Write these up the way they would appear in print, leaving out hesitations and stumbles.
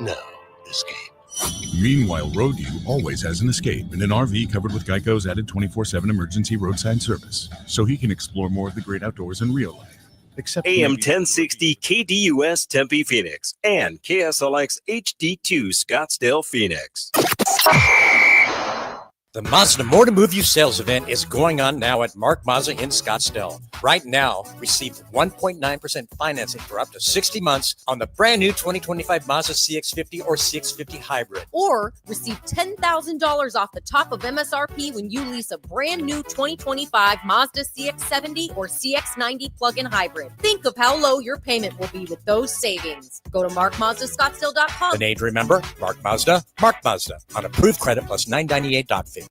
No, escape. Meanwhile, Roadview always has an escape in an RV covered with Geico's added 24/7 emergency roadside service, so he can explore more of the great outdoors in real life. Except AM 1060 KDUS Tempe Phoenix and KSLX HD2 Scottsdale Phoenix. The Mazda More to Move You sales event is going on now at Mark Mazda in Scottsdale. Right now, receive 1.9% financing for up to 60 months on the brand new 2025 Mazda CX-50 or CX-50 Hybrid. Or receive $10,000 off the top of MSRP when you lease a brand new 2025 Mazda CX-70 or CX-90 plug-in hybrid. Think of how low your payment will be with those savings. Go to markmazdascottsdale.com. The name to remember, Mark Mazda on approved credit plus $998.50.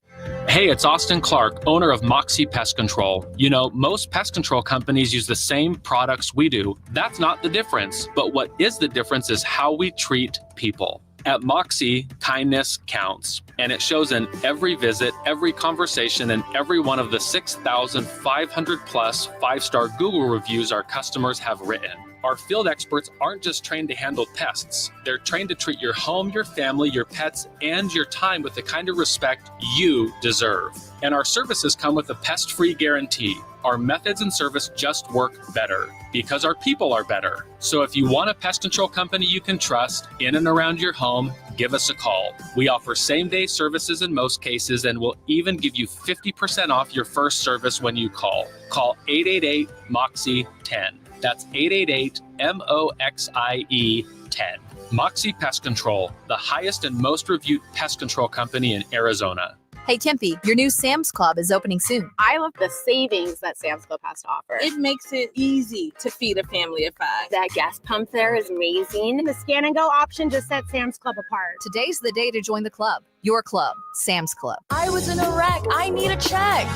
Hey, it's Austin Clark, owner of Moxie Pest Control. You know, most pest control companies use the same products we do. That's not the difference. But what is the difference is how we treat people. At Moxie, kindness counts. And it shows in every visit, every conversation, and every one of the 6,500 plus 5-star Google reviews our customers have written. Our field experts aren't just trained to handle pests. They're trained to treat your home, your family, your pets, and your time with the kind of respect you deserve. And our services come with a pest-free guarantee. Our methods and service just work better because our people are better. So if you want a pest control company you can trust in and around your home, give us a call. We offer same-day services in most cases, and we'll even give you 50% off your first service when you call. Call 888-MOXIE-10. That's 888-MOXIE-10. Moxie Pest Control, the highest and most reviewed pest control company in Arizona. Hey, Tempe, your new Sam's Club is opening soon. I love the savings that Sam's Club has to offer. It makes it easy to feed a family of 5. That gas pump there is amazing. The scan and go option just sets Sam's Club apart. Today's the day to join the club. Your club, Sam's Club. I was in a wreck. I need a check.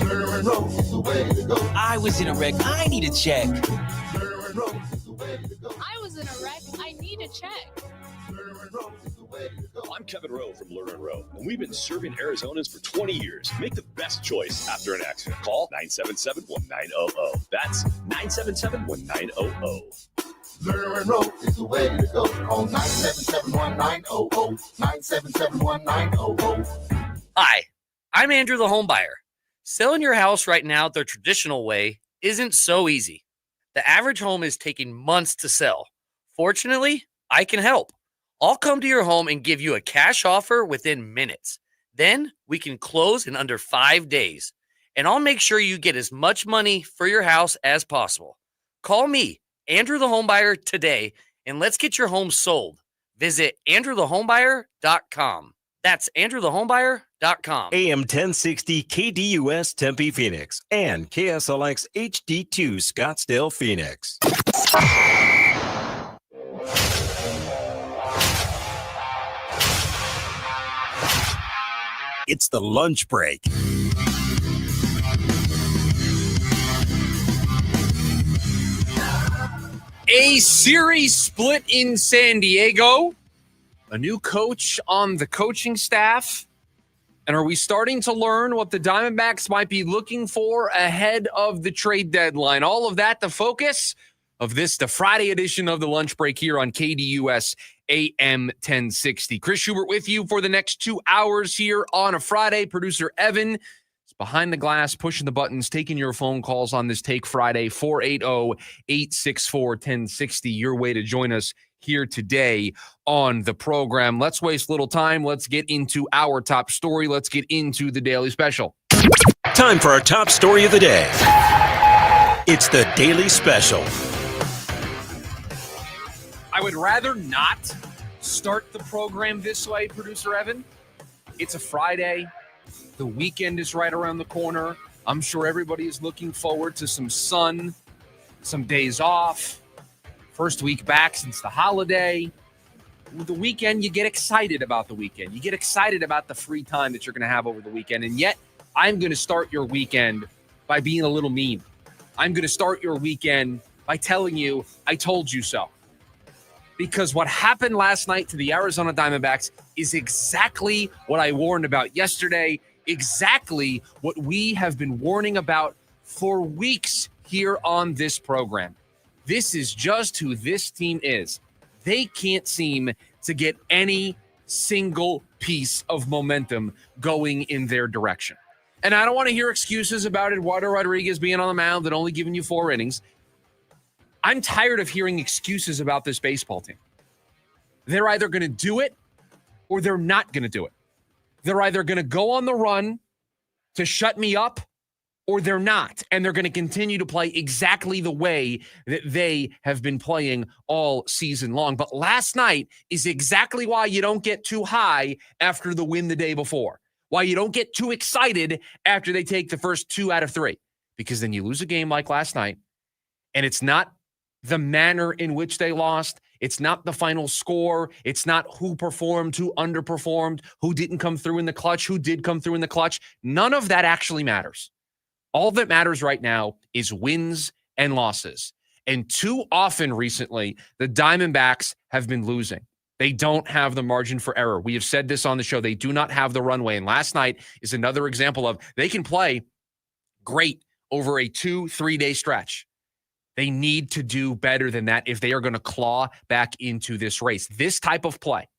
I was in a wreck. I need a check. I was in a wreck. I need a check. I'm Kevin Rowe from Lerner & Rowe, and we've been serving Arizonans for 20 years. Make the best choice after an accident. Call 977-1900. That's 977-1900. Lerner & Rowe is the way to go. Call 977-1900. 977-1900. Hi, I'm Andrew the Homebuyer. Selling your house right now the traditional way isn't so easy. The average home is taking months to sell. Fortunately, I can help. I'll come to your home and give you a cash offer within minutes. Then we can close in under 5 days. And I'll make sure you get as much money for your house as possible. Call me, Andrew the Homebuyer, today, and let's get your home sold. Visit andrewthehomebuyer.com. That's andrewthehomebuyer.com. AM 1060 KDUS Tempe Phoenix and KSLX HD2 Scottsdale Phoenix. It's the lunch break. A series split in San Diego. A new coach on the coaching staff. And are we starting to learn what the Diamondbacks might be looking for ahead of the trade deadline? All of that, the focus of the Friday edition of the lunch break here on KDUS AM 1060. Chris Schubert with you for the next 2 hours here on a Friday. Producer Evan is behind the glass, pushing the buttons, taking your phone calls on this Take Friday, 480-864-1060. Your way to join us here today on the program. Let's waste little time. Let's get into our top story. Let's get into the Daily Special. Time for our top story of the day. It's the Daily Special. I would rather not start the program this way, Producer Evan. It's a Friday. The weekend is right around the corner. I'm sure everybody is looking forward to some sun, some days off. First week back since the holiday. With the weekend, you get excited about the weekend. You get excited about the free time that you're going to have over the weekend. And yet, I'm going to start your weekend by being a little mean. I'm going to start your weekend by telling you, I told you so. Because what happened last night to the Arizona Diamondbacks is exactly what I warned about yesterday, exactly what we have been warning about for weeks here on this program. This is just who this team is. They can't seem to get any single piece of momentum going in their direction. And I don't want to hear excuses about Eduardo Rodriguez being on the mound and only giving you 4 innings. I'm tired of hearing excuses about this baseball team. They're either going to do it or they're not going to do it. They're either going to go on the run to shut me up or they're not. And they're going to continue to play exactly the way that they have been playing all season long. But last night is exactly why you don't get too high after the win the day before. Why you don't get too excited after they take the first 2 out of 3. Because then you lose a game like last night, and it's not the manner in which they lost. It's not the final score. It's not who performed, who underperformed, who didn't come through in the clutch, who did come through in the clutch. None of that actually matters. All that matters right now is wins and losses. And too often recently, the Diamondbacks have been losing. They don't have the margin for error. We have said this on the show. They do not have the runway. And last night is another example of they can play great over a 2-3 day stretch. They need to do better than that if they are going to claw back into this race. This type of play,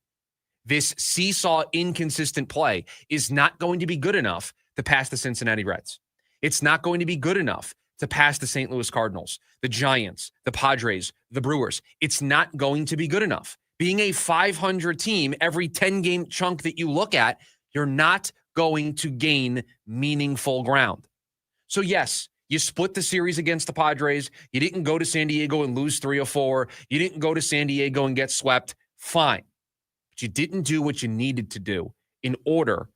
this seesaw inconsistent play, is not going to be good enough to pass the Cincinnati Reds. It's not going to be good enough to pass the St. Louis Cardinals, the Giants, the Padres, the Brewers. It's not going to be good enough. Being a 500 team, every 10-game chunk that you look at, you're not going to gain meaningful ground. So yes, you split the series against the Padres. You didn't go to San Diego and lose 3 or 4. You didn't go to San Diego and get swept. Fine. But you didn't do what you needed to do in order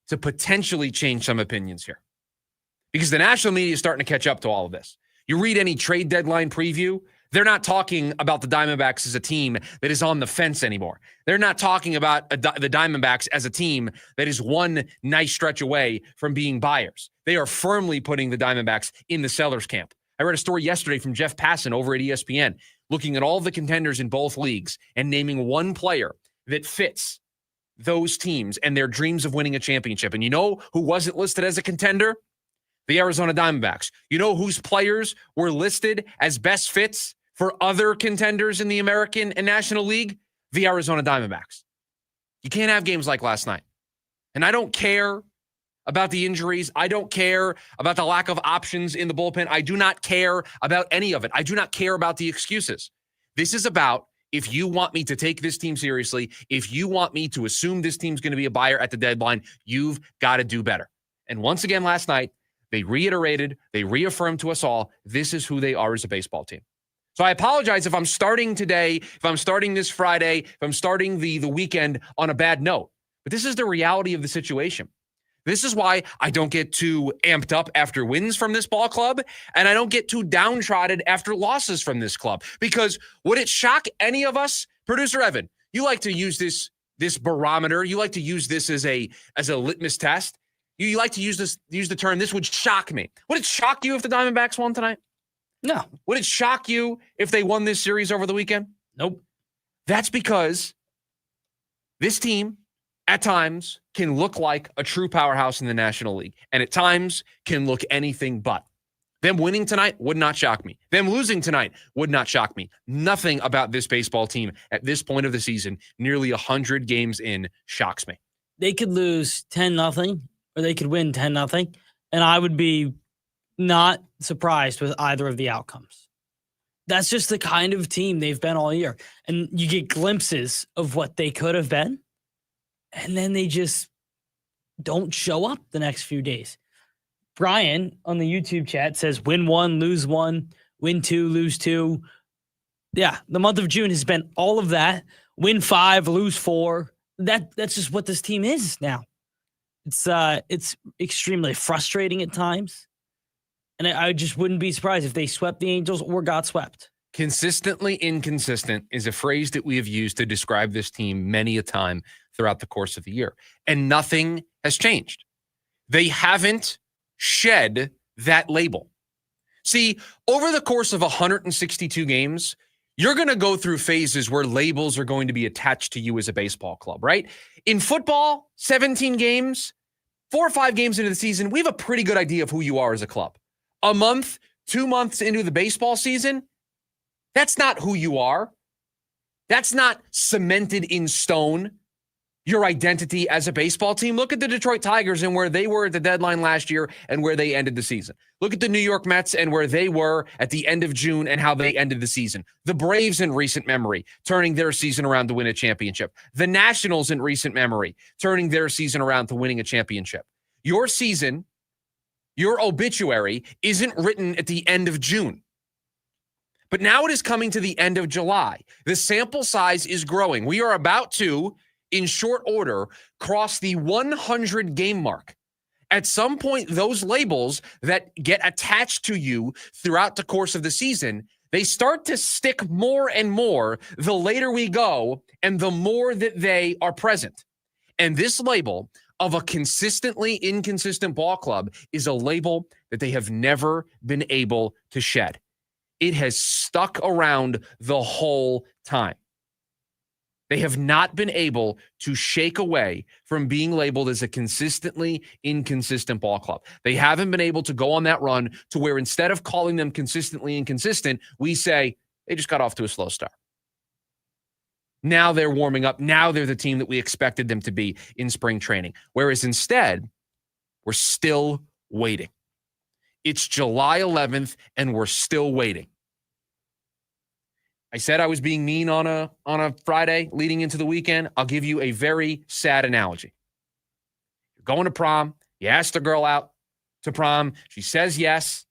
to potentially change some opinions here. Because the national media is starting to catch up to all of this. You read any trade deadline preview, they're not talking about the Diamondbacks as a team that is on the fence anymore. They're not talking about the Diamondbacks as a team that is one nice stretch away from being buyers. They are firmly putting the Diamondbacks in the seller's camp. I read a story yesterday from Jeff Passan over at ESPN, looking at all the contenders in both leagues and naming one player that fits those teams and their dreams of winning a championship. And you know who wasn't listed as a contender? The Arizona Diamondbacks. You know whose players were listed as best fits for other contenders in the American and National League? The Arizona Diamondbacks. You can't have games like last night. And I don't care about the injuries. I don't care about the lack of options in the bullpen. I do not care about any of it. I do not care about the excuses. This is about, if you want me to take this team seriously, if you want me to assume this team's going to be a buyer at the deadline, you've got to do better. And once again last night, they reiterated, they reaffirmed to us all, this is who they are as a baseball team. So I apologize if I'm starting today, if I'm starting this Friday, if I'm starting the weekend on a bad note. But this is the reality of the situation. This is why I don't get too amped up after wins from this ball club, and I don't get too downtrodden after losses from this club. Because would it shock any of us? Producer Evan, you like to use this barometer. You like to use this as a litmus test. You like to use the term, this would shock me. Would it shock you if the Diamondbacks won tonight? No. Would it shock you if they won this series over the weekend? Nope. That's because this team, at times, can look like a true powerhouse in the National League, and at times can look anything but. Them winning tonight would not shock me. Them losing tonight would not shock me. Nothing about this baseball team at this point of the season, nearly 100 games in, shocks me. They could lose 10-0, or they could win 10-0, and I would be not surprised with either of the outcomes. That's just the kind of team they've been all year. And you get glimpses of what they could have been, and then they just don't show up the next few days. Brian on the YouTube chat says, win 1, lose 1, win 2, lose 2. Yeah, the month of June has been all of that. Win 5, lose 4. That's just what this team is now. It's extremely frustrating at times. And I just wouldn't be surprised if they swept the Angels or got swept. Consistently inconsistent is a phrase that we have used to describe this team many a time throughout the course of the year. And nothing has changed. They haven't shed that label. See, over the course of 162 games, you're going to go through phases where labels are going to be attached to you as a baseball club, right? In football, 17 games, 4 or 5 games into the season, we have a pretty good idea of who you are as a club. A month, 2 months into the baseball season, that's not who you are. That's not cemented in stone, your identity as a baseball team. Look at the Detroit Tigers and where they were at the deadline last year and where they ended the season. Look at the New York Mets and where they were at the end of June and how they ended the season. The Braves in recent memory, turning their season around to win a championship. The Nationals in recent memory, turning their season around to winning a championship. Your season, your obituary, isn't written at the end of June. But now it is coming to the end of July. The sample size is growing. We are about to, in short order, cross the 100 game mark. At some point, those labels that get attached to you throughout the course of the season, they start to stick more and more the later we go and the more that they are present. And this label of a consistently inconsistent ball club is a label that they have never been able to shed. It has stuck around the whole time. They have not been able to shake away from being labeled as a consistently inconsistent ball club. They haven't been able to go on that run to where instead of calling them consistently inconsistent, we say they just got off to a slow start. Now they're warming up. Now they're the team that we expected them to be in spring training. Whereas instead, we're still waiting. It's July 11th, and we're still waiting. I said I was being mean on a Friday leading into the weekend. I'll give you a very sad analogy. You're going to prom. You ask the girl out to prom. She says yes.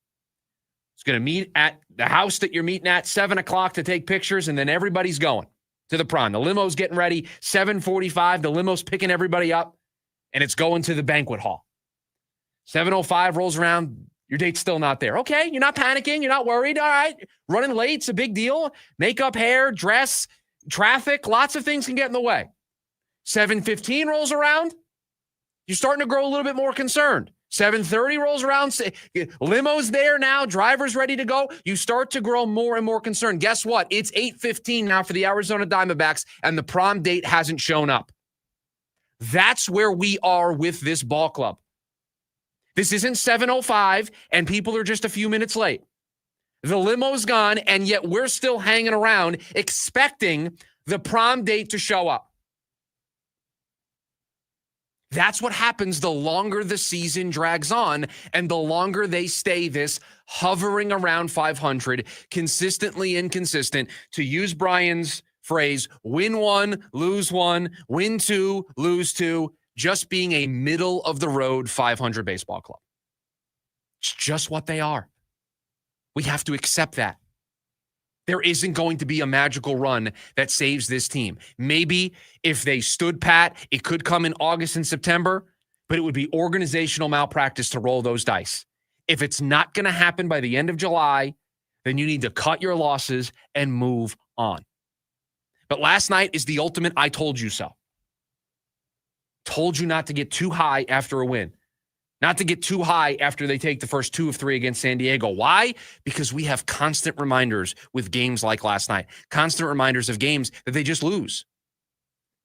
It's going to meet at the house that you're meeting at 7 o'clock to take pictures, and then everybody's going to the prom. The limo's getting ready. 7:45, the limo's picking everybody up, and it's going to the banquet hall. 7:05 rolls around. Your date's still not there. Okay, you're not panicking. You're not worried. All right, running late's a big deal. Makeup, hair, dress, traffic, lots of things can get in the way. 7:15 rolls around. You're starting to grow a little bit more concerned. 7:30 rolls around. Limo's there now. Driver's ready to go. You start to grow more and more concerned. Guess what? It's 8:15 now for the Arizona Diamondbacks, and the prom date hasn't shown up. That's where we are with this ball club. This isn't 7:05 and people are just a few minutes late. The limo's gone, and yet we're still hanging around expecting the prom date to show up. That's what happens the longer the season drags on and the longer they stay this hovering around 500, consistently inconsistent. To use Brian's phrase, win one, lose one, win two, lose two. Just being a middle-of-the-road 500 baseball club. It's just what they are. We have to accept that. There isn't going to be a magical run that saves this team. Maybe if they stood pat, it could come in August and September, but it would be organizational malpractice to roll those dice. If it's not going to happen by the end of July, then you need to cut your losses and move on. But last night is the ultimate I told you so. Told you not to get too high after a win. Not to get too high after they take the first 2 of 3 against San Diego. Why? Because we have constant reminders with games like last night. Constant reminders of games that they just lose.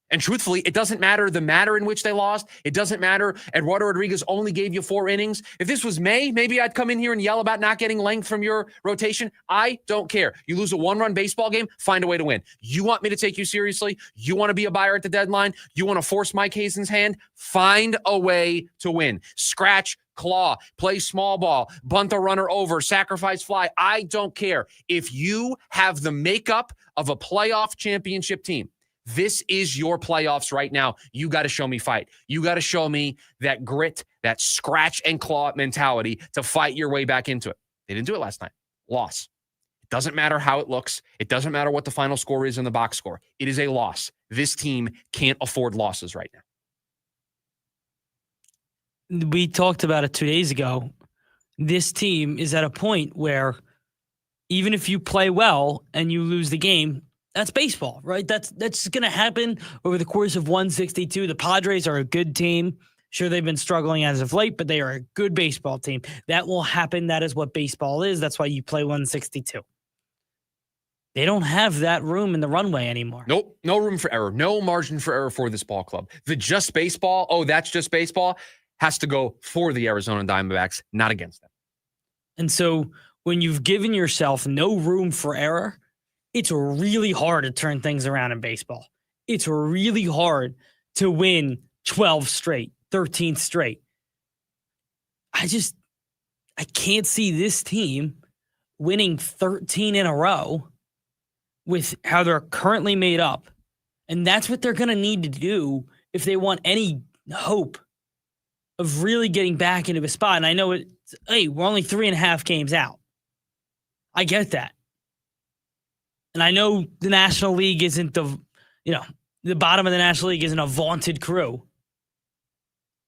And truthfully, it doesn't matter the manner in which they lost. It doesn't matter Eduardo Rodriguez only gave you 4 innings. If this was May, maybe I'd come in here and yell about not getting length from your rotation. I don't care. You lose a 1-run baseball game, find a way to win. You want me to take you seriously? You want to be a buyer at the deadline? You want to force Mike Hazen's hand? Find a way to win. Scratch, claw, play small ball, bunt a runner over, sacrifice fly. I don't care. If you have the makeup of a playoff championship team, this is your playoffs right now. You got to show me fight. You got to show me that grit, that scratch and claw mentality to fight your way back into it. They didn't do it last night. Loss. It doesn't matter how it looks. It doesn't matter what the final score is in the box score. It is a loss. This team can't afford losses right now. We talked about it 2 days ago. This team is at a point where even if you play well and you lose the game, that's baseball, right? That's going to happen over the course of 162. The Padres are a good team. Sure, they've been struggling as of late, but they are a good baseball team. That will happen. That is what baseball is. That's why you play 162. They don't have that room in the runway anymore. Nope. No room for error. No margin for error for this ball club. The just baseball, that's just baseball, has to go for the Arizona Diamondbacks, not against them. And so when you've given yourself no room for error, it's really hard to turn things around in baseball. It's really hard to win 12 straight, 13 straight. I can't see this team winning 13 in a row with how they're currently made up. And that's what they're going to need to do if they want any hope of really getting back into a spot. And I know we're only 3.5 games out. I get that. And I know the National League isn't the bottom of the National League isn't a vaunted crew.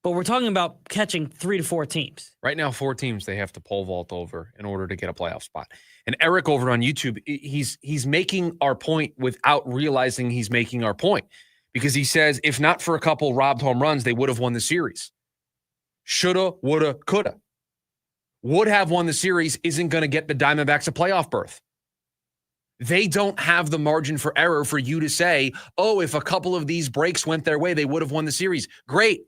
But we're talking about catching 3 to 4 teams. Right now, 4 teams they have to pole vault over in order to get a playoff spot. And Eric over on YouTube, he's making our point without realizing he's making our point. Because he says, if not for a couple robbed home runs, they would have won the series. Shoulda, woulda, coulda. Would have won the series isn't going to get the Diamondbacks a playoff berth. They don't have the margin for error for you to say, oh, if a couple of these breaks went their way, they would have won the series. Great.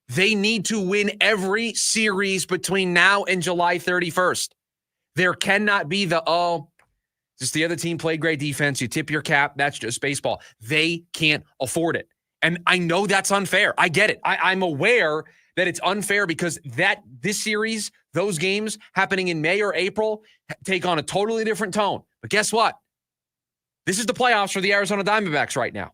They need to win every series between now and July 31st. There cannot be just the other team played great defense. You tip your cap. That's just baseball. They can't afford it. And I know that's unfair. I get it. I'm aware that it's unfair because this series, those games happening in May or April take on a totally different tone. But guess what? This is the playoffs for the Arizona Diamondbacks right now.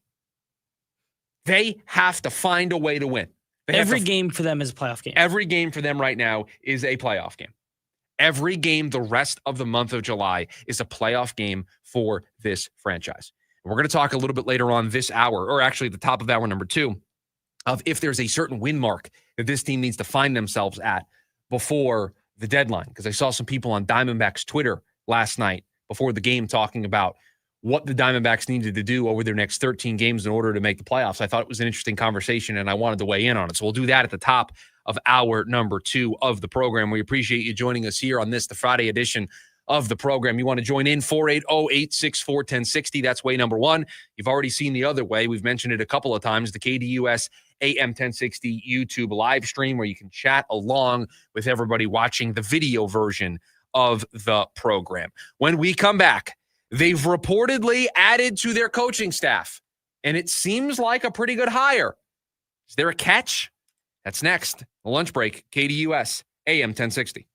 They have to find a way to win. Every game for them is a playoff game. Every game for them right now is a playoff game. Every game the rest of the month of July is a playoff game for this franchise. And we're going to talk a little bit later on this hour, or actually the top of hour number 2, of if there's a certain win mark that this team needs to find themselves at before the deadline. Because I saw some people on Diamondbacks Twitter last night before the game talking about what the Diamondbacks needed to do over their next 13 games in order to make the playoffs. I thought it was an interesting conversation, and I wanted to weigh in on it. So we'll do that at the top of hour number 2 of the program. We appreciate you joining us here on the Friday edition of the program. You want to join in, 480-864-1060. That's way number 1. You've already seen the other way. We've mentioned it a couple of times, the KDUS AM 1060 YouTube live stream where you can chat along with everybody watching the video version of the program. When we come back, they've reportedly added to their coaching staff, and it seems like a pretty good hire. Is there a catch? That's next. The lunch break, KDUS, AM 1060.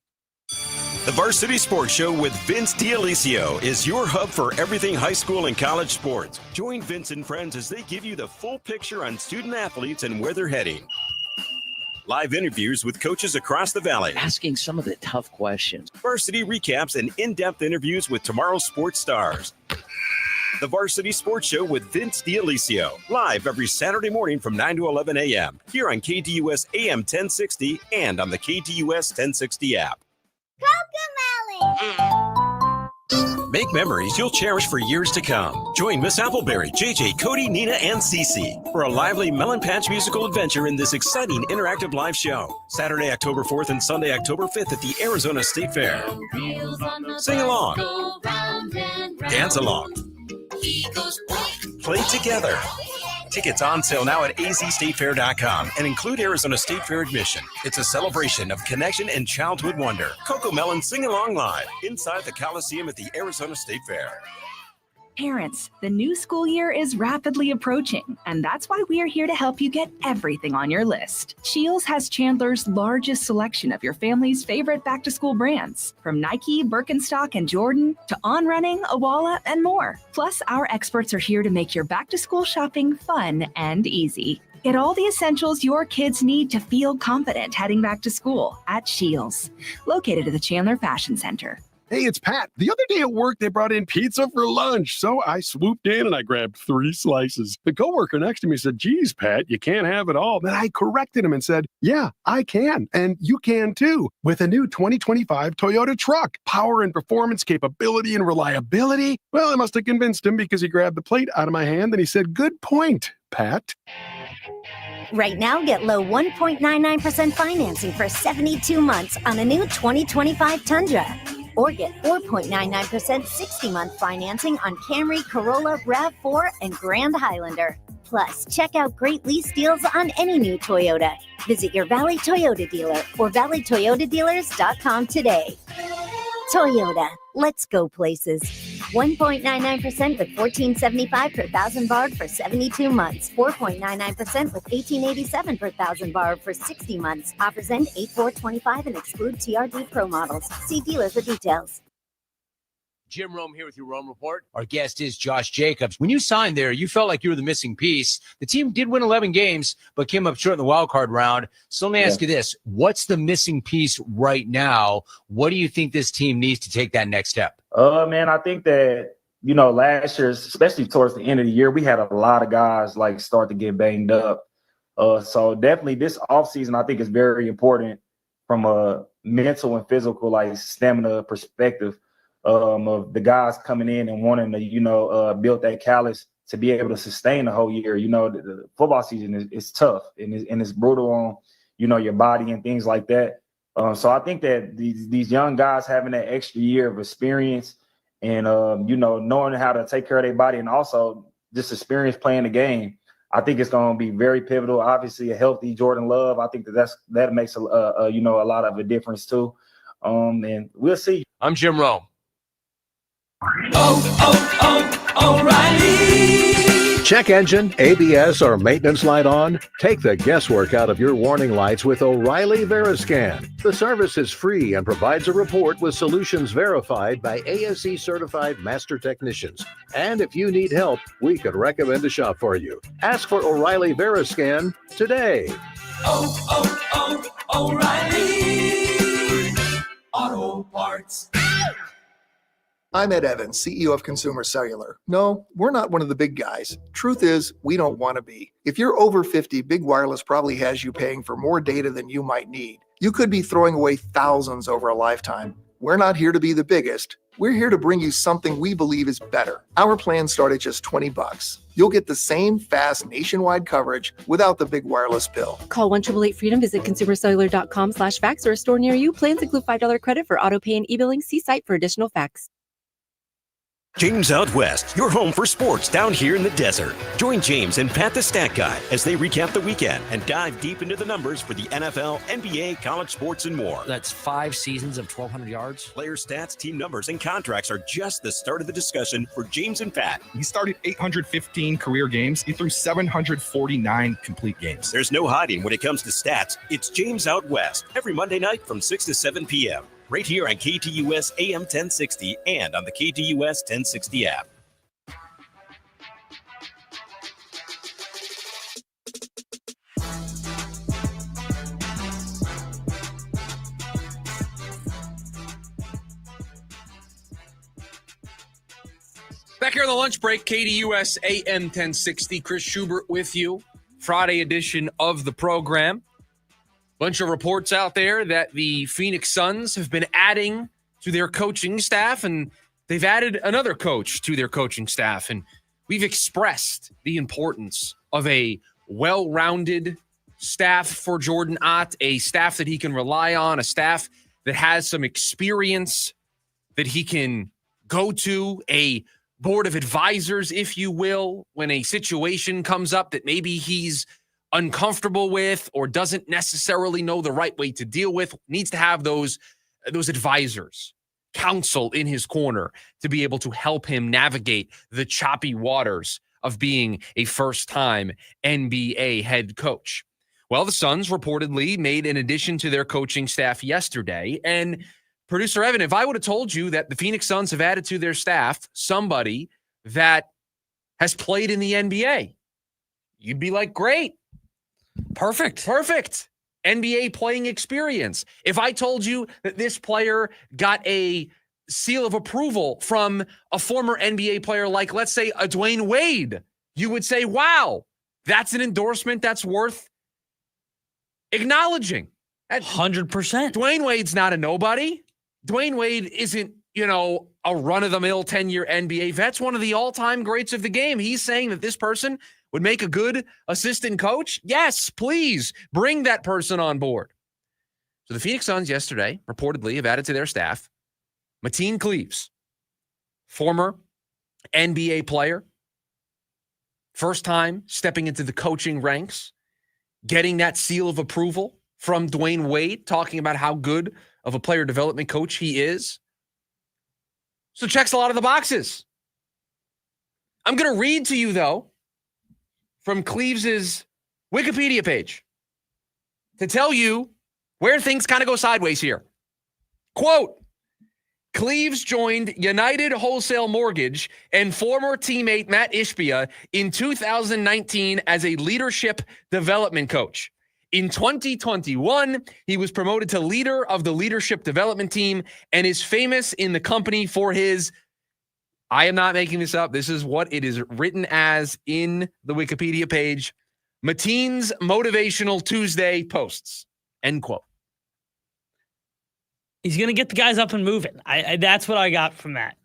The Varsity Sports Show with Vince D'Alessio is your hub for everything high school and college sports. Join Vince and friends as they give you the full picture on student athletes and where they're heading. Live interviews with coaches across the valley. Asking some of the tough questions. Varsity recaps and in-depth interviews with tomorrow's sports stars. The Varsity Sports Show with Vince D'Alessio. Live every Saturday morning from 9 to 11 a.m. Here on KDUS AM 1060 and on the KDUS 1060 app. Make memories you'll cherish for years to come. Join Miss Appleberry, JJ, Cody, Nina, and Cece for a lively Melon Patch musical adventure in this exciting interactive live show. Saturday, October 4th and Sunday, October 5th at the Arizona State Fair. Sing along. Dance along. Play together. Tickets on sale now at azstatefair.com and include Arizona State Fair admission. It's a celebration of connection and childhood wonder. Coco Melon Sing Along Live inside the Coliseum at the Arizona State Fair. Parents, the new school year is rapidly approaching, and that's why we are here to help you get everything on your list. Scheels has Chandler's largest selection of your family's favorite back-to-school brands, from Nike, Birkenstock, and Jordan to On Running, Awala, and more. Plus, our experts are here to make your back-to-school shopping fun and easy. Get all the essentials your kids need to feel confident heading back to school at Scheels, located at the Chandler Fashion Center. Hey, it's Pat. The other day at work, they brought in pizza for lunch. So I swooped in and I grabbed 3 slices. The coworker next to me said, geez, Pat, you can't have it all. Then I corrected him and said, yeah, I can. And you can too. With a new 2025 Toyota truck. Power and performance, capability and reliability. Well, I must have convinced him because he grabbed the plate out of my hand and he said, good point, Pat. Right now, get low 1.99% financing for 72 months on a new 2025 Tundra. Or get 4.99% 60-month financing on Camry, Corolla, RAV4, and Grand Highlander. Plus, check out great lease deals on any new Toyota. Visit your Valley Toyota dealer or valleytoyotadealers.com today. Toyota, let's go places. 1.99% with $14.75 per thousand borrowed for 72 months. 4.99% with $18.87 per thousand borrowed for 60 months. Offers end 8/4/25 and exclude TRD Pro models. See dealer for details. Jim Rome here with your Rome Report. Our guest is Josh Jacobs. When you signed there, you felt like you were the missing piece. The team did win 11 games, but came up short in the wild card round. So let me ask you this. What's the missing piece right now? What do you think this team needs to take that next step? Man, I think that, last year, especially towards the end of the year, we had a lot of guys start to get banged up. So definitely this offseason, I think is very important from a mental and physical, stamina perspective. Of the guys coming in and wanting to, build that callus to be able to sustain the whole year. The football season is tough and it's brutal on, your body and things like that. So I think that these young guys having that extra year of experience and, knowing how to take care of their body and also just experience playing the game, I think it's going to be very pivotal. Obviously, a healthy Jordan Love, I think that makes a lot of a difference too. And we'll see. I'm Jim Rome. O'Reilly. Check engine, ABS, or maintenance light on? Take the guesswork out of your warning lights with O'Reilly Veriscan. The service is free and provides a report with solutions verified by ASE certified master technicians. And if you need help, we could recommend a shop for you. Ask for O'Reilly Veriscan today. O'Reilly Auto Parts. I'm Ed Evans, CEO of Consumer Cellular. No, we're not one of the big guys. Truth is, we don't want to be. If you're over 50, Big Wireless probably has you paying for more data than you might need. You could be throwing away thousands over a lifetime. We're not here to be the biggest. We're here to bring you something we believe is better. Our plans start at just $20. You'll get the same fast nationwide coverage without the big wireless bill. Call 1-888-FREEDOM, visit consumercellular.com/facts or a store near you. Plans include $5 credit for auto pay and e-billing. See site for additional facts. James Out West, your home for sports down here in the desert. Join James and Pat the Stat Guy as they recap the weekend and dive deep into the numbers for the NFL, NBA, college sports, and more. That's 5 seasons of 1,200 yards. Player stats, team numbers, and contracts are just the start of the discussion for James and Pat. He started 815 career games. He threw 749 complete games. There's no hiding when it comes to stats. It's James Out West every Monday night from 6 to 7 p.m. right here on KTUS AM 1060 and on the KTUS 1060 app. Back here on the lunch break, KTUS AM 1060. Chris Schubert with you. Friday edition of the program. Bunch of reports out there that the Phoenix Suns have been adding to their coaching staff, and they've added another coach to their coaching staff. And we've expressed the importance of a well-rounded staff for Jordan Ott, a staff that he can rely on, a staff that has some experience that he can go to, a board of advisors, if you will, when a situation comes up that maybe he's uncomfortable with or doesn't necessarily know the right way to deal with, needs to have those advisors, counsel in his corner to be able to help him navigate the choppy waters of being a first-time NBA head coach. Well, the Suns reportedly made an addition to their coaching staff yesterday, and Producer Evan, if I would have told you that the Phoenix Suns have added to their staff somebody that has played in the NBA, you'd be like, great. Perfect. NBA playing experience. If I told you that this player got a seal of approval from a former NBA player like, let's say, a Dwayne Wade, you would say, wow, that's an endorsement that's worth acknowledging. 100%. Dwayne Wade's not a nobody. Dwayne Wade isn't, a run-of-the-mill 10-year NBA vet. That's one of the all-time greats of the game. He's saying that this person would make a good assistant coach. Yes, please bring that person on board. So the Phoenix Suns yesterday reportedly have added to their staff Mateen Cleaves, former NBA player, first time stepping into the coaching ranks, getting that seal of approval from Dwayne Wade, talking about how good of a player development coach he is. So checks a lot of the boxes. I'm going to read to you, though, from Cleves' Wikipedia page to tell you where things kind of go sideways here. Quote, Cleves joined United Wholesale Mortgage and former teammate Matt Ishbia in 2019 as a leadership development coach. In 2021, he was promoted to leader of the leadership development team and is famous in the company for his, I am not making this up, this is what it is written as in the Wikipedia page, Mateen's Motivational Tuesday posts, end quote. He's going to get the guys up and moving. That's what I got from that.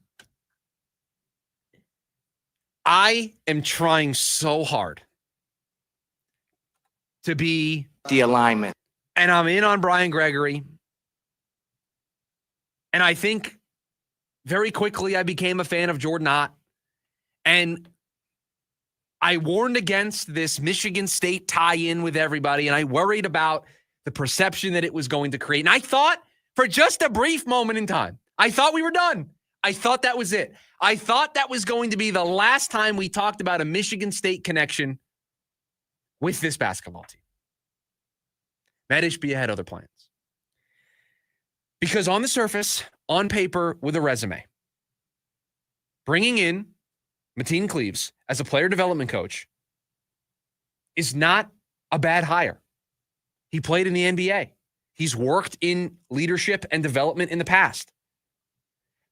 I am trying so hard to be the alignment. And I'm in on Brian Gregory. And I think very quickly I became a fan of Jordan Ott. And I warned against this Michigan State tie-in with everybody. And I worried about the perception that it was going to create. And I thought, for just a brief moment in time, I thought we were done. I thought that was it. I thought that was going to be the last time we talked about a Michigan State connection with this basketball team. Matt Ishbia had other plans. Because on the surface, on paper, with a resume, bringing in Mateen Cleves as a player development coach is not a bad hire. He played in the NBA. He's worked in leadership and development in the past.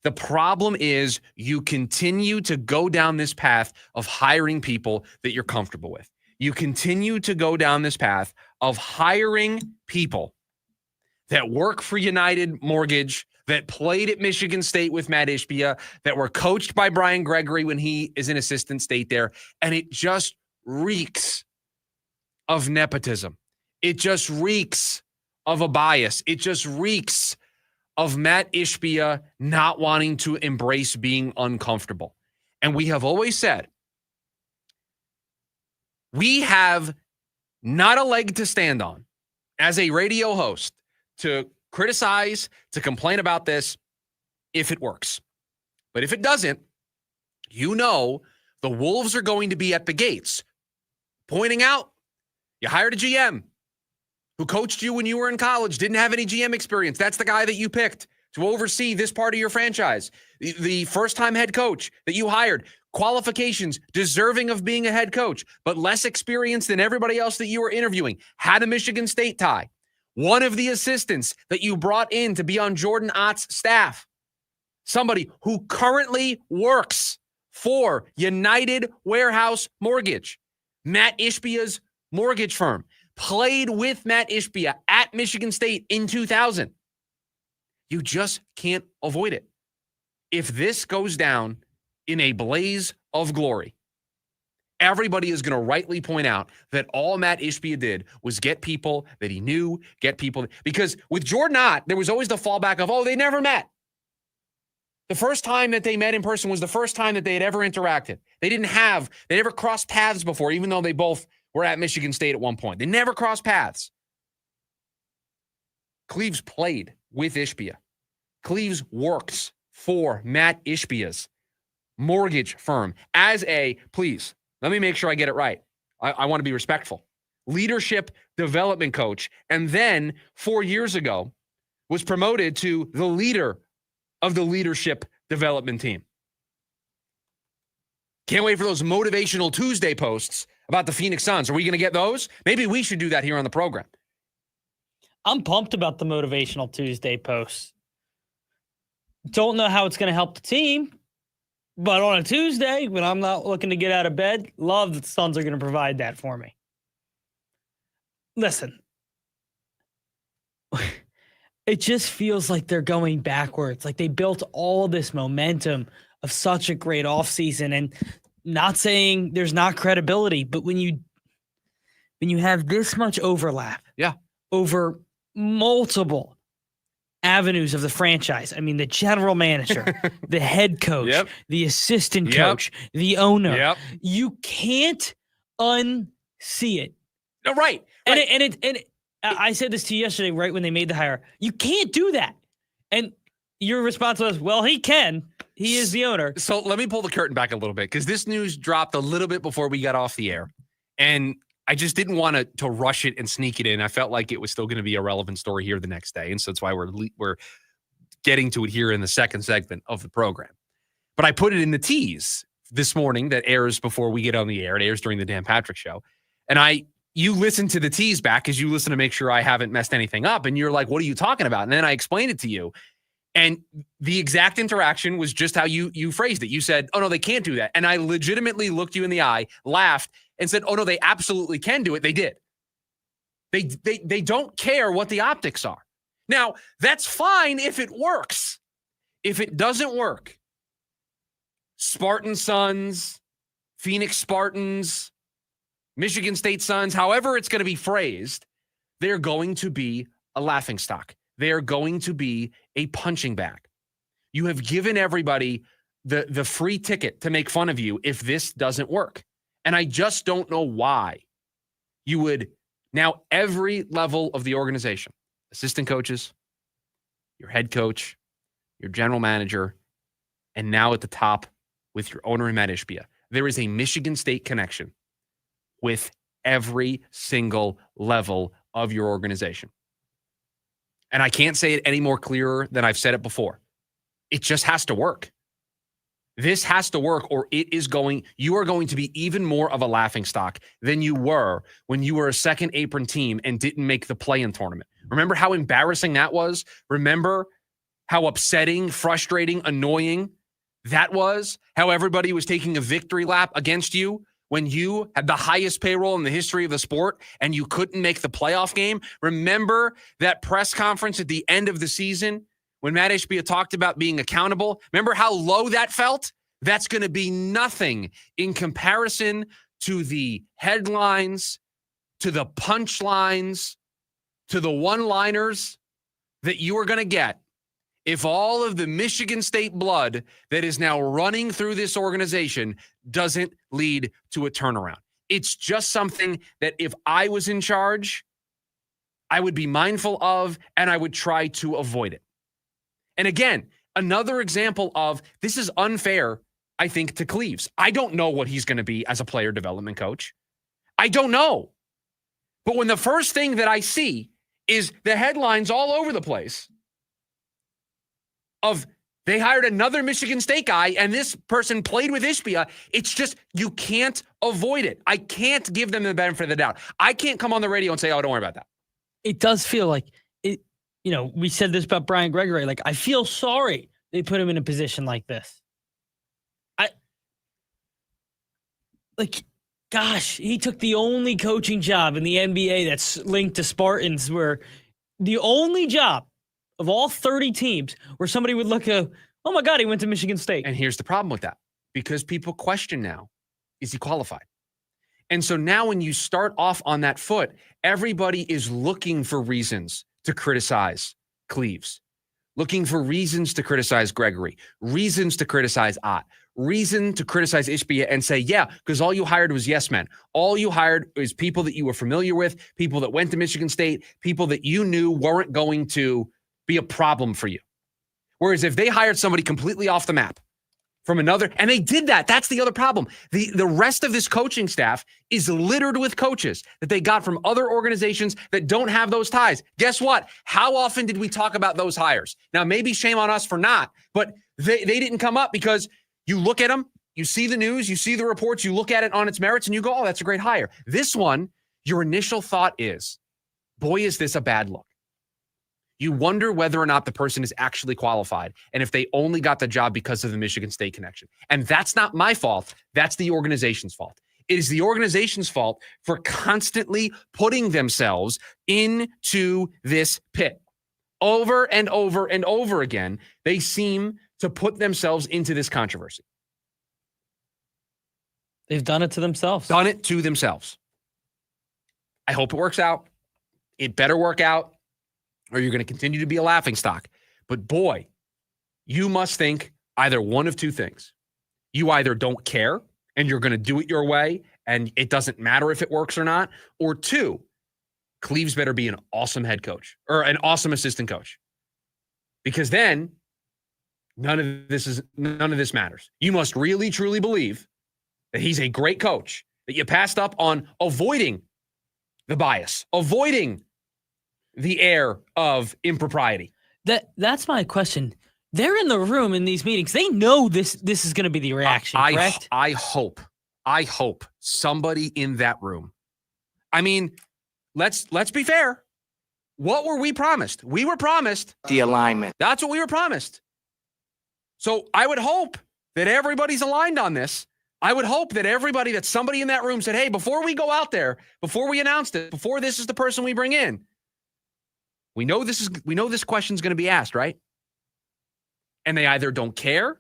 The problem is you continue to go down this path of hiring people that you're comfortable with. You continue to go down this path of hiring people that work for United Mortgage, that played at Michigan State with Matt Ishbia, that were coached by Brian Gregory when he is an assistant state there. And it just reeks of nepotism. It just reeks of a bias. It just reeks of Matt Ishbia not wanting to embrace being uncomfortable. And we have always said, we have not a leg to stand on as a radio host to criticize, to complain about this if it works. But if it doesn't, you know the Wolves are going to be at the gates pointing out, you hired a GM who coached you when you were in college, didn't have any GM experience. That's the guy that you picked to oversee this part of your franchise. The first-time head coach that you hired, qualifications, deserving of being a head coach, but less experience than everybody else that you were interviewing, had a Michigan State tie. One of the assistants that you brought in to be on Jordan Ott's staff, somebody who currently works for United Warehouse Mortgage, Matt Ishbia's mortgage firm, played with Matt Ishbia at Michigan State in 2000. You just can't avoid it. If this goes down in a blaze of glory, everybody is going to rightly point out that all Matt Ishbia did was get people that he knew, because with Jordan Ott, there was always the fallback of, they never met. The first time that they met in person was the first time that they had ever interacted. They never crossed paths before, even though they both were at Michigan State at one point. They never crossed paths. Cleves played with Ishbia. Cleves works for Matt Ishbia's mortgage firm as please, let me make sure I get it right. I want to be respectful. Leadership development coach. And then 4 years ago was promoted to the leader of the leadership development team. Can't wait for those motivational Tuesday posts about the Phoenix Suns. Are we going to get those? Maybe we should do that here on the program. I'm pumped about the motivational Tuesday posts. Don't know how it's going to help the team, but on a Tuesday, when I'm not looking to get out of bed, love that the Suns are going to provide that for me. Listen, it just feels like they're going backwards. Like they built all this momentum of such a great offseason, and not saying there's not credibility, but when you have this much overlap over multiple avenues of the franchise, I mean, the general manager, the head coach, the assistant coach, the owner, you can't unsee it. No, right. And I said this to you yesterday, right when they made the hire. You can't do that. And your response was, well, he can. He is the owner. So let me pull the curtain back a little bit because this news dropped a little bit before we got off the air. And I just didn't want to rush it and sneak it in. I felt like it was still going to be a relevant story here the next day. And so that's why we're getting to it here in the second segment of the program. But I put it in the tease this morning that airs before we get on the air. It airs during the Dan Patrick Show. And you listen to the tease back because you listen to make sure I haven't messed anything up. And you're like, what are you talking about? And then I explained it to you. And the exact interaction was just how you phrased it. You said, oh, no, they can't do that. And I legitimately looked you in the eye, laughed, and said, oh, no, they absolutely can do it. They did. They don't care what the optics are. Now, that's fine if it works. If it doesn't work, Spartan Suns, Phoenix Spartans, Michigan State Suns, however it's going to be phrased, they're going to be a laughingstock. They are going to be a punching bag. You have given everybody the free ticket to make fun of you if this doesn't work. And I just don't know why you would now every level of the organization, assistant coaches, your head coach, your general manager, and now at the top with your owner, Matt Ishbia, there is a Michigan State connection with every single level of your organization. And I can't say it any more clearer than I've said it before. It just has to work. This has to work, or you are going to be even more of a laughingstock than you were when you were a second apron team and didn't make the play-in tournament. Remember how embarrassing that was? Remember how upsetting, frustrating, annoying that was? How everybody was taking a victory lap against you when you had the highest payroll in the history of the sport and you couldn't make the playoff game? Remember that press conference at the end of the season when Matt Ishbia talked about being accountable? Remember how low that felt? That's going to be nothing in comparison to the headlines, to the punchlines, to the one-liners that you are going to get if all of the Michigan State blood that is now running through this organization doesn't lead to a turnaround. It's just something that if I was in charge, I would be mindful of and I would try to avoid it. And again, another example of this is unfair, I think, to Cleves. I don't know what he's going to be as a player development coach. I don't know. But when the first thing that I see is the headlines all over the place of they hired another Michigan State guy and this person played with Ishbia, it's just, you can't avoid it. I can't give them the benefit of the doubt. I can't come on the radio and say, oh, don't worry about that. It does feel like it, we said this about Brian Gregory. Like, I feel sorry they put him in a position like this. Gosh, he took the only coaching job in the NBA that's linked to Spartans, where the only job of all 30 teams where somebody would look at, oh my God, he went to Michigan State. And here's the problem with that. Because people question now, is he qualified? And so now when you start off on that foot, everybody is looking for reasons to criticize Cleves, looking for reasons to criticize Gregory, reasons to criticize Ott, reason to criticize Ishbia and say, yeah, because all you hired was yes men. All you hired is people that you were familiar with, people that went to Michigan State, people that you knew weren't going to be a problem for you. Whereas if they hired somebody completely off the map from another, and they did that, that's the other problem. The rest of this coaching staff is littered with coaches that they got from other organizations that don't have those ties. Guess what? How often did we talk about those hires? Now, maybe shame on us for not, but they didn't come up because you look at them, you see the news, you see the reports, you look at it on its merits, and you go, oh, that's a great hire. This one, your initial thought is, boy, is this a bad look. You wonder whether or not the person is actually qualified and if they only got the job because of the Michigan State connection. And that's not my fault. That's the organization's fault. It is the organization's fault for constantly putting themselves into this pit. Over and over and over again, they seem to put themselves into this controversy. They've done it to themselves. Done it to themselves. I hope it works out. It better work out, or you're going to continue to be a laughingstock. But boy, you must think either one of two things. You either don't care and you're going to do it your way and it doesn't matter if it works or not. Or two, Cleves better be an awesome head coach or an awesome assistant coach. Because then None of this matters. You must really, truly believe that he's a great coach, that you passed up on avoiding the bias, avoiding the air of impropriety. That's my question. They're in the room in these meetings. They know this is going to be the reaction, correct? I hope somebody in that room. I mean, let's be fair. What were we promised? We were promised The alignment. That's what we were promised. So I would hope that everybody's aligned on this. I would hope that somebody in that room said, hey, before we go out there, before we announced it, before this is the person we bring in, we know this question's going to be asked, right? And they either don't care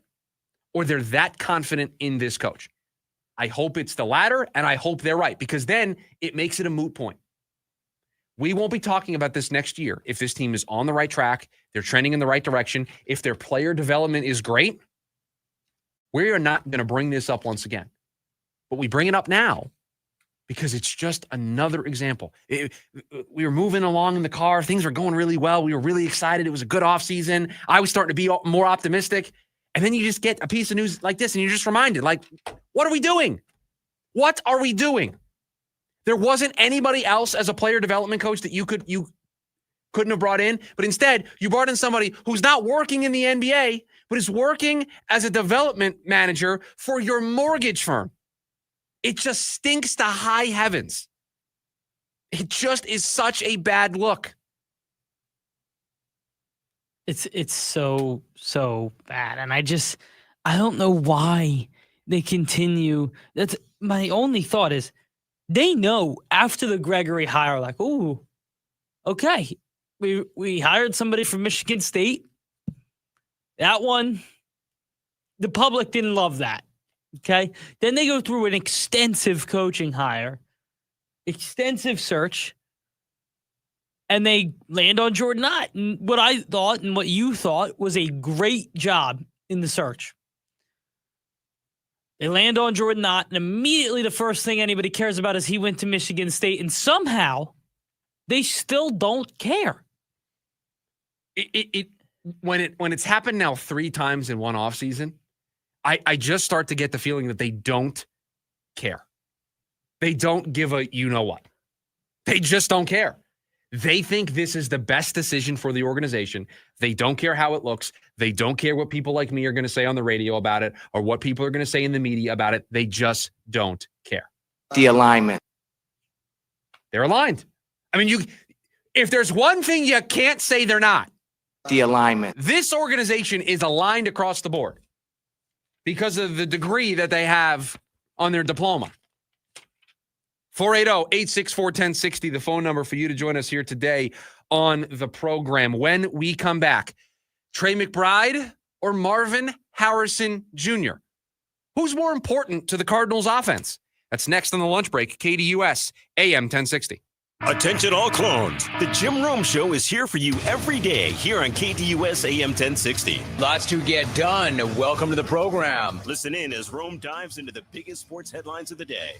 or they're that confident in this coach. I hope it's the latter, and I hope they're right, because then it makes it a moot point. We won't be talking about this next year if this team is on the right track, they're trending in the right direction, if their player development is great. We are not going to bring this up once again. But we bring it up now because it's just another example. We were moving along in the car. Things were going really well. We were really excited. It was a good offseason. I was starting to be more optimistic. And then you just get a piece of news like this and you're just reminded, like, what are we doing? What are we doing? There wasn't anybody else as a player development coach that you couldn't have brought in, but instead you brought in somebody who's not working in the NBA, but is working as a development manager for your mortgage firm. It just stinks to high heavens. It just is such a bad look. It's so bad. And I don't know why they continue. That's my only thought is they know after the Gregory hire, like, ooh, okay, we hired somebody from Michigan State. That one, the public didn't love that. Okay. Then they go through an extensive coaching hire, extensive search, and they land on Jordan Knott. And what I thought and what you thought was a great job in the search. They land on Jordan Knott, and immediately the first thing anybody cares about is he went to Michigan State, and somehow they still don't care. When it's happened now 3 times in one offseason, I just start to get the feeling that they don't care. They don't give a you-know-what. They just don't care. They think this is the best decision for the organization. They don't care how it looks. They don't care what people like me are going to say on the radio about it or what people are going to say in the media about it. They just don't care. The alignment. They're aligned. I mean, if there's one thing you can't say they're not. The alignment. This organization is aligned across the board because of the degree that they have on their diploma. 480-864-1060, the phone number for you to join us here today on the program. When we come back, Trey McBride or Marvin Harrison Jr.? Who's more important to the Cardinals offense? That's next on the lunch break, KDUS, AM 1060. Attention all clones. The Jim Rome Show is here for you every day here on KDUS AM 1060. Lots to get done. Welcome to the program. Listen in as Rome dives into the biggest sports headlines of the day.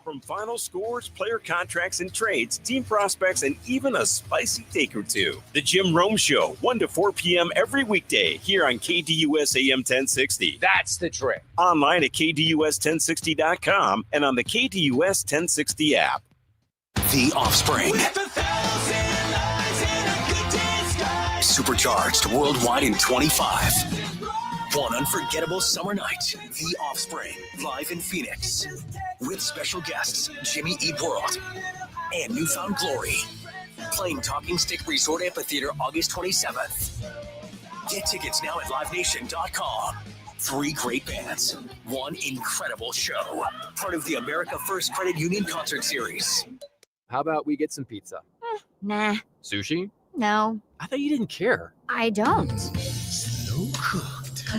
From final scores, player contracts and trades, team prospects, and even a spicy take or two. The Jim Rome Show, 1 to 4 p.m. every weekday here on KDUS AM 1060. That's the trick. Online at KDUS1060.com and on the KDUS 1060 app. The Offspring. Supercharged worldwide in 25. One unforgettable summer night. The Offspring, live in Phoenix. With special guests, Jimmy Eat World and Newfound Glory. Playing Talking Stick Resort Amphitheater August 27th. Get tickets now at livenation.com. 3 great bands. 1 incredible show. Part of the America First Credit Union Concert Series. How about we get some pizza? Nah. Sushi? No. I thought you didn't care. I don't. Slow cooked. How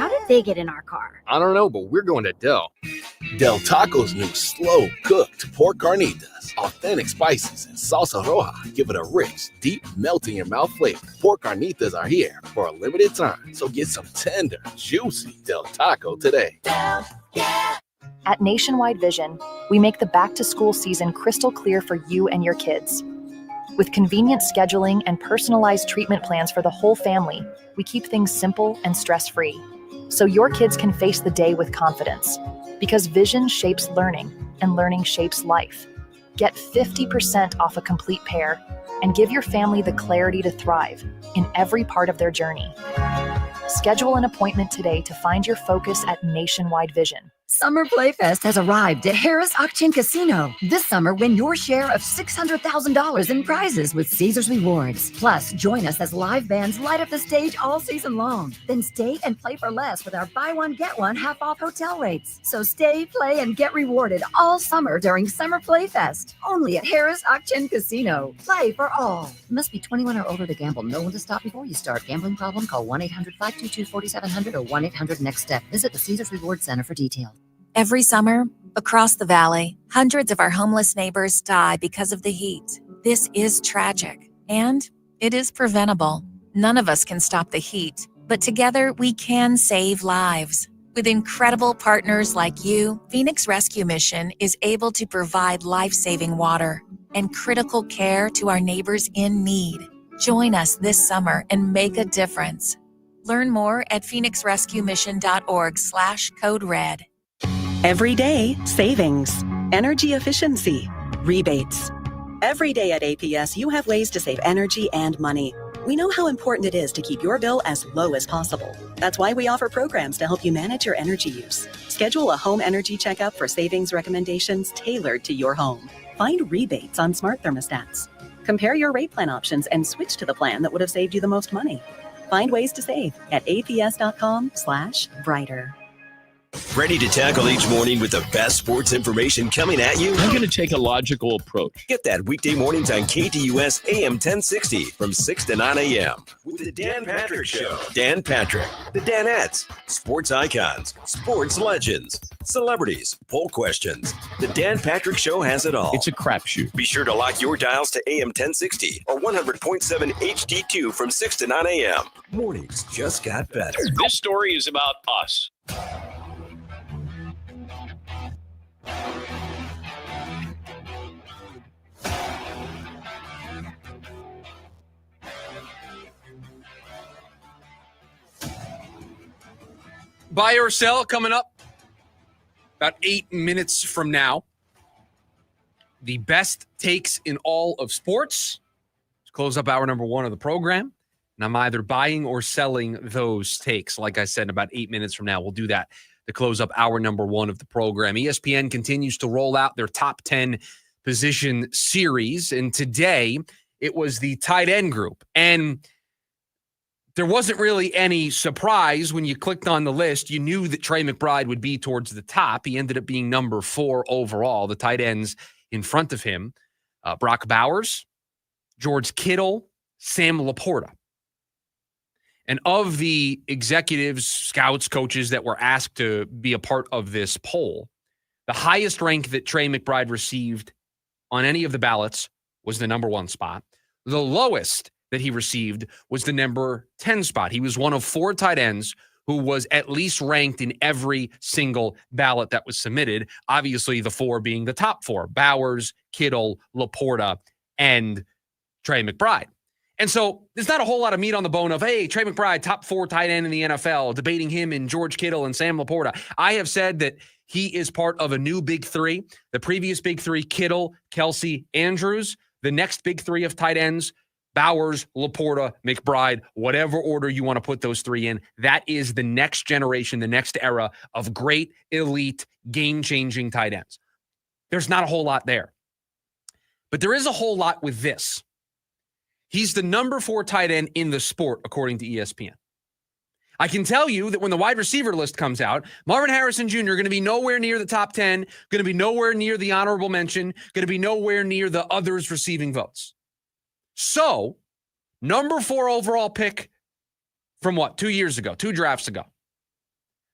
did they get in our car? I don't know, but we're going to Del. Del Taco's new slow-cooked pork carnitas. Authentic spices and salsa roja give it a rich, deep, melt-in-your-mouth flavor. Pork carnitas are here for a limited time, so get some tender, juicy Del Taco today. Del, yeah. At Nationwide Vision, we make the back-to-school season crystal clear for you and your kids. With convenient scheduling and personalized treatment plans for the whole family, we keep things simple and stress-free, so your kids can face the day with confidence. Because vision shapes learning, and learning shapes life. Get 50% off a complete pair, and give your family the clarity to thrive in every part of their journey. Schedule an appointment today to find your focus at Nationwide Vision. Summer Playfest has arrived at Harris Auction Casino. This summer, win your share of $600,000 in prizes with Caesars Rewards. Plus, join us as live bands light up the stage all season long. Then stay and play for less with our buy one, get one half off hotel rates. So stay, play, and get rewarded all summer during Summer Playfest. Only at Harris Auction Casino. Play for all. Must be 21 or older to gamble. Know when to stop before you start. Gambling problem? Call 1-800-522-4700 or 1-800-NEXT-STEP. Visit the Caesars Rewards Center for details. Every summer, across the valley, hundreds of our homeless neighbors die because of the heat. This is tragic, and it is preventable. None of us can stop the heat, but together we can save lives. With incredible partners like you, Phoenix Rescue Mission is able to provide life-saving water and critical care to our neighbors in need. Join us this summer and make a difference. Learn more at phoenixrescuemission.org/code red. Every day, savings, energy efficiency, rebates. Every day at APS, you have ways to save energy and money. We know how important it is to keep your bill as low as possible. That's why we offer programs to help you manage your energy use. Schedule a home energy checkup for savings recommendations tailored to your home. Find rebates on smart thermostats. Compare your rate plan options and switch to the plan that would have saved you the most money. Find ways to save at aps.com/brighter. Ready to tackle each morning with the best sports information coming at you? I'm going to take a logical approach. Get that weekday mornings on KTUS AM 1060 from 6 to 9 a.m. with the Dan Patrick Show. Dan Patrick, the Danettes, sports icons, sports legends, celebrities, poll questions. The Dan Patrick Show has it all. It's a crapshoot. Be sure to lock your dials to AM 1060 or 100.7 HD2 from 6 to 9 a.m. Mornings just got better. This story is about us. Buy or sell coming up about 8 minutes from now. The best takes in all of sports. Let's close up hour number 1 of the program. And I'm either buying or selling those takes. Like I said, in about 8 minutes from now, we'll do that to close up hour number 1 of the program. ESPN continues to roll out their top 10 position series. And today it was the tight end group. And there wasn't really any surprise when you clicked on the list. You knew that Trey McBride would be towards the top. He ended up being number 4 overall. The tight ends in front of him, Brock Bowers, George Kittle, Sam Laporta. And of the executives, scouts, coaches that were asked to be a part of this poll, the highest rank that Trey McBride received on any of the ballots was the number 1 spot. The lowest that he received was the number 10 spot. He was one of 4 tight ends who was at least ranked in every single ballot that was submitted. Obviously, the 4 being the top 4, Bowers, Kittle, Laporta, and Trey McBride. And so there's not a whole lot of meat on the bone of, hey, Trey McBride, top 4 tight end in the NFL, debating him and George Kittle and Sam Laporta. I have said that he is part of a new big 3. The previous big 3, Kittle, Kelsey, Andrews. The next big 3 of tight ends, Bowers, Laporta, McBride, whatever order you want to put those 3 in. That is the next generation, the next era of great, elite, game-changing tight ends. There's not a whole lot there. But there is a whole lot with this. He's the number 4 tight end in the sport, according to ESPN. I can tell you that when the wide receiver list comes out, Marvin Harrison Jr. going to be nowhere near the top 10, going to be nowhere near the honorable mention, going to be nowhere near the others receiving votes. So, number 4 overall pick from 2 years ago, 2 drafts ago.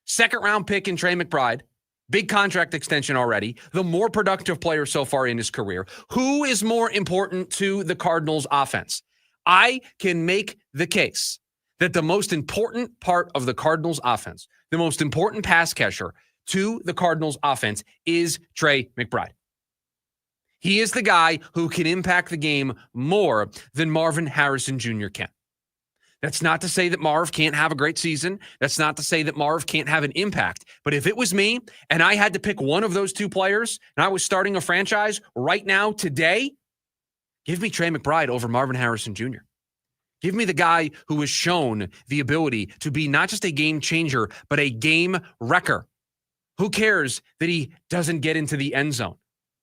Second round pick in Trey McBride. Big contract extension already. The more productive player so far in his career. Who is more important to the Cardinals offense? I can make the case that the most important part of the Cardinals offense, the most important pass catcher to the Cardinals offense is Trey McBride. He is the guy who can impact the game more than Marvin Harrison Jr. can. That's not to say that Marv can't have a great season. That's not to say that Marv can't have an impact. But if it was me and I had to pick one of those two players and I was starting a franchise right now, today, give me Trey McBride over Marvin Harrison Jr. Give me the guy who has shown the ability to be not just a game changer, but a game wrecker. Who cares that he doesn't get into the end zone?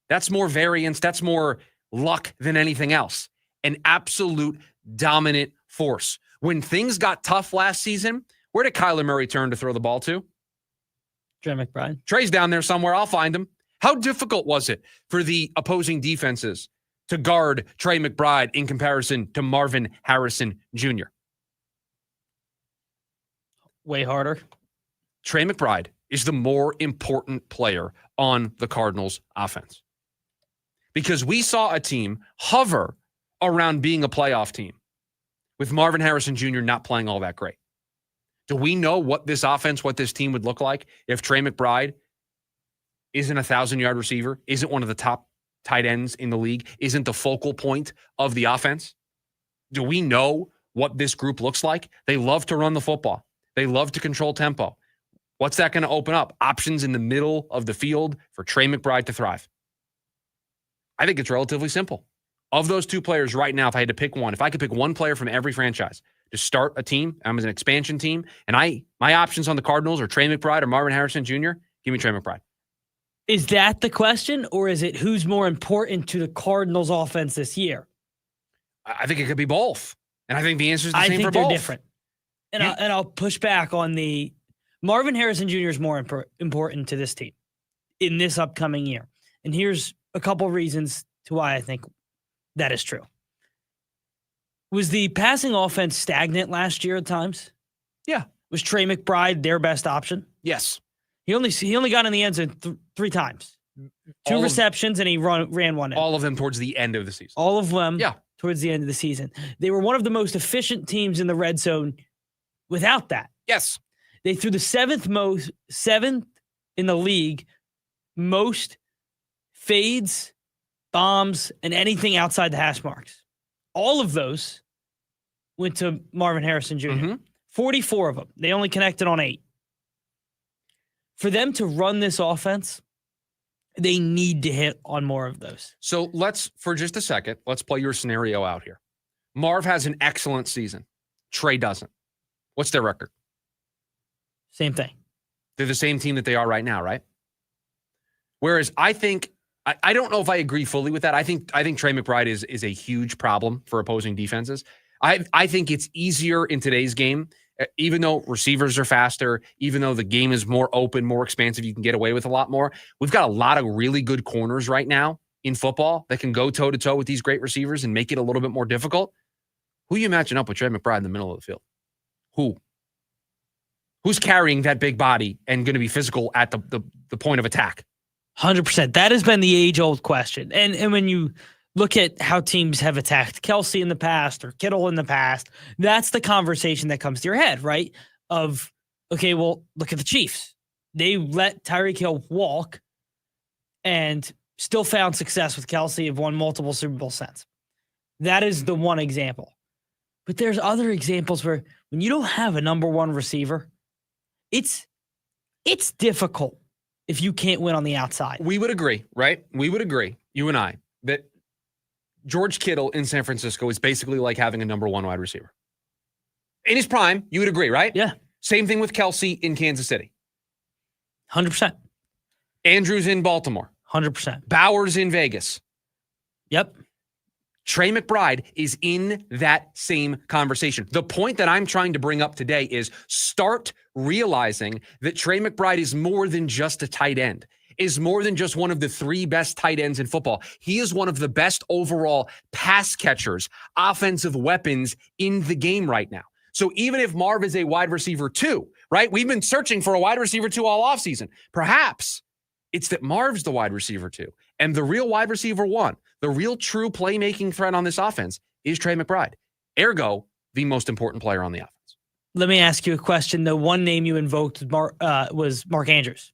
That's more variance. That's more luck than anything else. An absolute dominant force. When things got tough last season, where did Kyler Murray turn to throw the ball to? Trey McBride. Trey's down there somewhere. I'll find him. How difficult was it for the opposing defenses to guard Trey McBride in comparison to Marvin Harrison Jr.? Way harder. Trey McBride is the more important player on the Cardinals offense. Because we saw a team hover around being a playoff team with Marvin Harrison Jr. not playing all that great. Do we know what this offense, what this team would look like if Trey McBride isn't a 1,000-yard receiver, isn't one of the top tight ends in the league, isn't the focal point of the offense? Do we know what this group looks like? They love to run the football. They love to control tempo. What's that going to open up? Options in the middle of the field for Trey McBride to thrive. I think it's relatively simple. Of those two players right now, if I had to pick one, if I could pick one player from every franchise to start a team, I'm as an expansion team, and my options on the Cardinals are Trey McBride or Marvin Harrison Jr., give me Trey McBride. Is that the question, or is it who's more important to the Cardinals offense this year? I think it could be both. And I think the answer is the same for both. I think they're different. And I'll push back on the Marvin Harrison Jr. is more important to this team in this upcoming year. And here's a couple reasons to why I think that is true. Was the passing offense stagnant last year at times? Yeah. Was Trey McBride their best option? Yes. He only got in the end zone three times. Two receptions, and he ran one in. All of them towards the end of the season. All of them towards the end of the season. They were one of the most efficient teams in the red zone without that. Yes. They threw the seventh in the league, most fades, bombs, and anything outside the hash marks. All of those went to Marvin Harrison Jr. 44 of them. They only connected on 8. For them to run this offense, they need to hit on more of those. So for just a second, let's play your scenario out here. Marv has an excellent season. Trey doesn't. What's their record? Same thing. They're the same team that they are right now, right? Whereas I think, I don't know if I agree fully with that. I think Trey McBride is a huge problem for opposing defenses. I think it's easier in today's game, even though receivers are faster, even though the game is more open, more expansive, you can get away with a lot more. We've got a lot of really good corners right now in football that can go toe-to-toe with these great receivers and make it a little bit more difficult. Who are you matching up with Trey McBride in the middle of the field? Who's carrying that big body and going to be physical at the point of attack? 100%. That has been the age-old question. And when you look at how teams have attacked Kelsey in the past or Kittle in the past, that's the conversation that comes to your head, right? Of, okay, well, look at the Chiefs. They let Tyreek Hill walk and still found success with Kelsey, have won multiple Super Bowl sets. That is the one example. But there's other examples where when you don't have a number one receiver, it's difficult if you can't win on the outside. We would agree, right? We would agree, you and I, that George Kittle in San Francisco is basically like having a number one wide receiver. In his prime, you would agree, right? Yeah. Same thing with Kelsey in Kansas City. 100%. Andrews in Baltimore. 100%. Bowers in Vegas. Yep. Trey McBride is in that same conversation. The point that I'm trying to bring up today is start realizing that Trey McBride is more than just a tight end, is more than just one of the 3 best tight ends in football. He is one of the best overall pass catchers, offensive weapons in the game right now. So even if Marv is a wide receiver 2, right? We've been searching for a wide receiver 2 all offseason. Perhaps it's that Marv's the wide receiver 2 and the real wide receiver 1, the real true playmaking threat on this offense is Trey McBride. Ergo, the most important player on the offense. Let me ask you a question. The one name you invoked was Mark Andrews.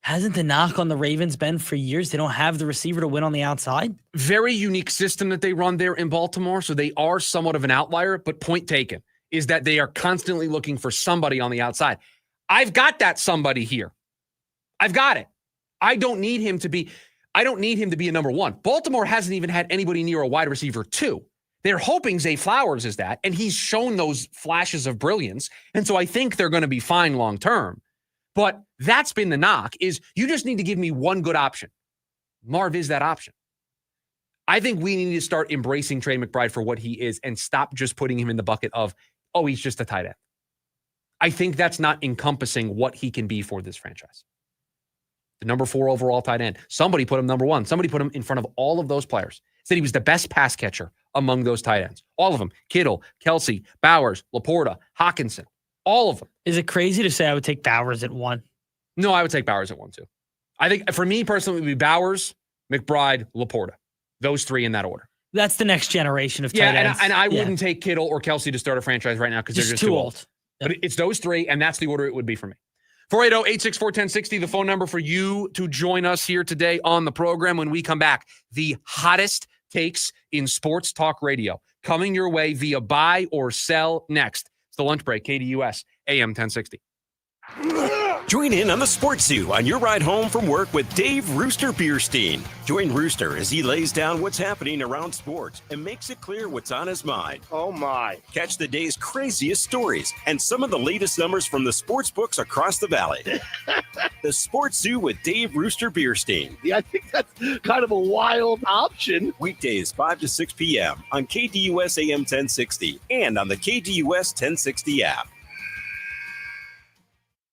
Hasn't the knock on the Ravens been for years? They don't have the receiver to win on the outside. Very unique system that they run there in Baltimore, so they are somewhat of an outlier, but point taken is that they are constantly looking for somebody on the outside. I've got that somebody here. I've got it. I don't need him to be a number one. Baltimore hasn't even had anybody near a wide receiver 2. They're hoping Zay Flowers is that, and he's shown those flashes of brilliance, and so I think they're going to be fine long term. But that's been the knock, is you just need to give me one good option. Marv is that option. I think we need to start embracing Trey McBride for what he is and stop just putting him in the bucket of, oh, he's just a tight end. I think that's not encompassing what he can be for this franchise. The number 4 overall tight end. Somebody put him number 1. Somebody put him in front of all of those players. Said he was the best pass catcher among those tight ends. All of them. Kittle, Kelsey, Bowers, Laporta, Hawkinson. All of them. Is it crazy to say I would take Bowers at 1? No, I would take Bowers at 1 too. I think for me personally, it would be Bowers, McBride, Laporta. Those 3 in that order. That's the next generation of tight ends. And I wouldn't take Kittle or Kelsey to start a franchise right now because they're just too old. But it's those 3, and that's the order it would be for me. 480-864-1060, the phone number for you to join us here today on the program. When we come back, the hottest takes in sports talk radio coming your way via buy or sell next. It's the lunch break, KDUS, AM 1060. Join in on the Sports Zoo on your ride home from work with Dave Rooster Bierstein. Join Rooster as he lays down what's happening around sports and makes it clear what's on his mind. Oh, my. Catch the day's craziest stories and some of the latest numbers from the sports books across the valley. The Sports Zoo with Dave Rooster Bierstein. Yeah, I think that's kind of a wild option. Weekdays 5 to 6 p.m. on KDUS AM 1060 and on the KDUS 1060 app.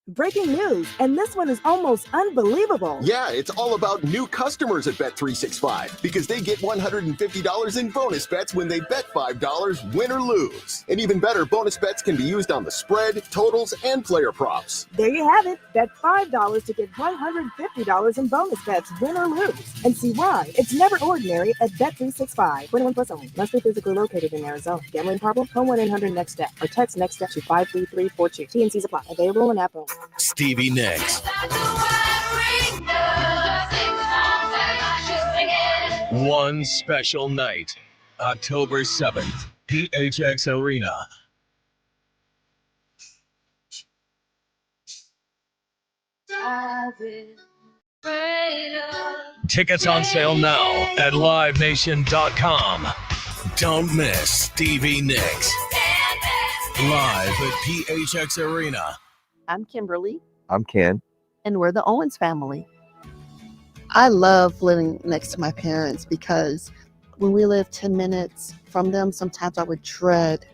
Breaking news, and this one is almost unbelievable. Yeah, it's all about new customers at Bet365 because they get $150 in bonus bets when they bet $5, win or lose. And even better, bonus bets can be used on the spread, totals, and player props. There you have it. Bet $5 to get $150 in bonus bets, win or lose. And see why. It's never ordinary at Bet365. 21 plus only. Must be physically located in Arizona. Gambling problem? Call 1-800-NEXT-STEP or text NEXT STEP to 53342. T&Cs apply. Available in app only. Stevie Nicks. One special night, October 7th, PHX Arena. Tickets on sale now at livenation.com. Don't miss Stevie Nicks. Live at PHX Arena. I'm Kimberly. I'm Ken. And we're the Owens family. I love living next to my parents because when we live 10 minutes from them, sometimes I would dread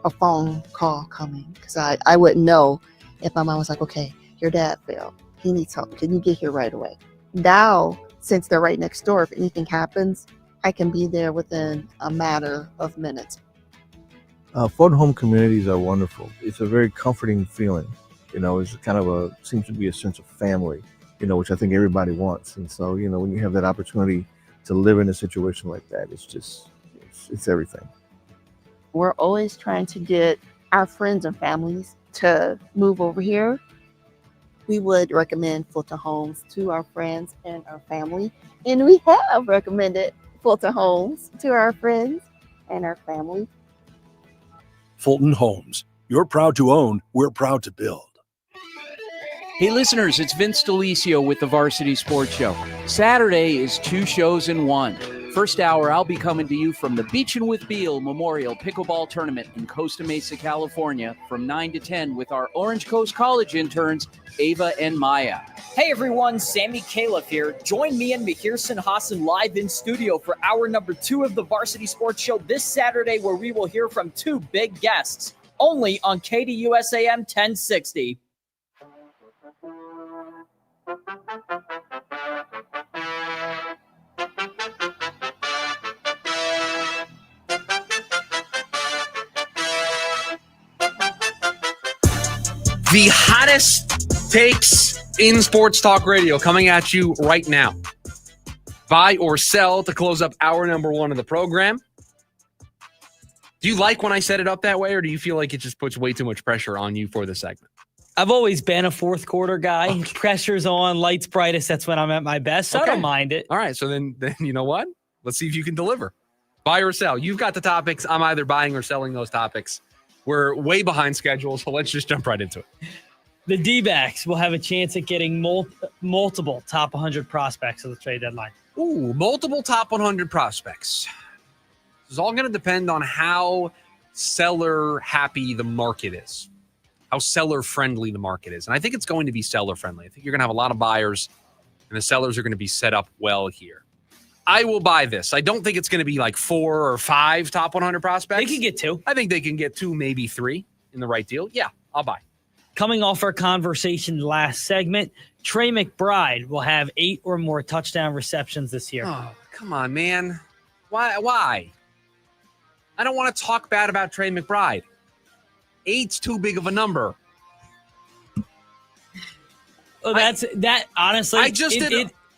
a phone call coming because I wouldn't know if my mom was like, okay, your dad fell. He needs help. Can you get here right away? Now, since they're right next door, if anything happens, I can be there within a matter of minutes. Photo home communities are wonderful. It's a very comforting feeling. You know, it's kind of seems to be a sense of family, you know, which I think everybody wants. And so, you know, when you have that opportunity to live in a situation like that, it's everything. We're always trying to get our friends and families to move over here. We would recommend Fulton Homes to our friends and our family. And we have recommended Fulton Homes to our friends and our family. Fulton Homes. You're proud to own, we're proud to build. Hey listeners, it's Vince DeLisio with the Varsity Sports Show. Saturday is 2 shows in 1. First hour, I'll be coming to you from the Beachin' with Beal Memorial Pickleball Tournament in Costa Mesa, California from 9 to 10 with our Orange Coast College interns, Ava and Maya. Hey everyone, Sammy Califf here. Join me and Mahirson Hassan live in studio for hour number 2 of the Varsity Sports Show this Saturday, where we will hear from 2 big guests, only on KDUS AM 1060. The hottest takes in sports talk radio coming at you right now. Buy or sell to close up hour number 1 of the program. Do you like when I set it up that way, or do you feel like it just puts way too much pressure on you for the segment? I've always been a fourth quarter guy. Okay. Pressure's on, lights brightest. That's when I'm at my best. So I don't mind it. All right. So then you know what? Let's see if you can deliver. Buy or sell. You've got the topics. I'm either buying or selling those topics. We're way behind schedule, so let's just jump right into it. The D-backs will have a chance at getting multiple top 100 prospects at the trade deadline. Ooh, multiple top 100 prospects. This is all going to depend on how seller happy the market is, how seller friendly the market is. And I think it's going to be seller friendly. I think you're going to have a lot of buyers, and the sellers are going to be set up well here. I will buy this. I don't think it's going to be like 4 or 5 top 100 prospects. They can get 2. I think they can get 2, maybe 3 in the right deal. Yeah, I'll buy. Coming off our conversation last segment, Trey McBride will have 8 or more touchdown receptions this year. Oh, come on, man. Why? I don't want to talk bad about Trey McBride. 8's too big of a number. Oh, that honestly. I just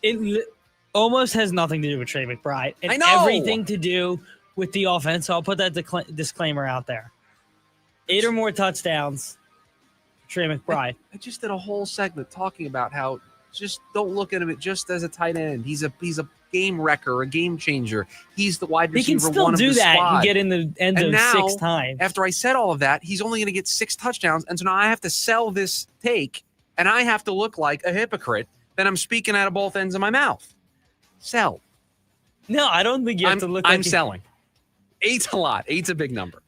it almost has nothing to do with Trey McBride and I know. Everything to do with the offense. So I'll put that disclaimer out there. 8 or more touchdowns, Trey McBride. I just did a whole segment talking about how just don't look at him just as a tight end. He's a game wrecker, a game changer. He's the wide receiver. He can still one do of the that squad. and get in the end and of now, 6 times. After I said all of that, he's only going to get 6 touchdowns. And so now I have to sell this take, and I have to look like a hypocrite that I'm speaking out of both ends of my mouth. Sell. No, I don't think you have to look like I'm selling. 8's a lot. 8's a big number.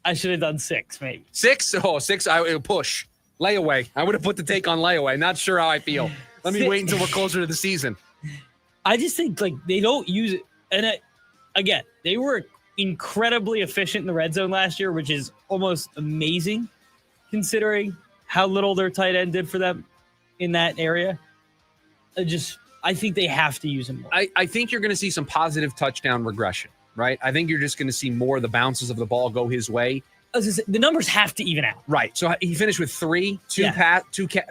I should have done 6, maybe. 6? Oh, 6. I would push. Layaway. I would have put the take on layaway. Not sure how I feel. Let me wait until we're closer to the season. I just think they don't use it. And again, they were incredibly efficient in the red zone last year, which is almost amazing considering how little their tight end did for them in that area. I think they have to use him more. I think you're going to see some positive touchdown regression, right? I think you're just going to see more of the bounces of the ball go his way. The numbers have to even out. Right. So he finished with 3, 2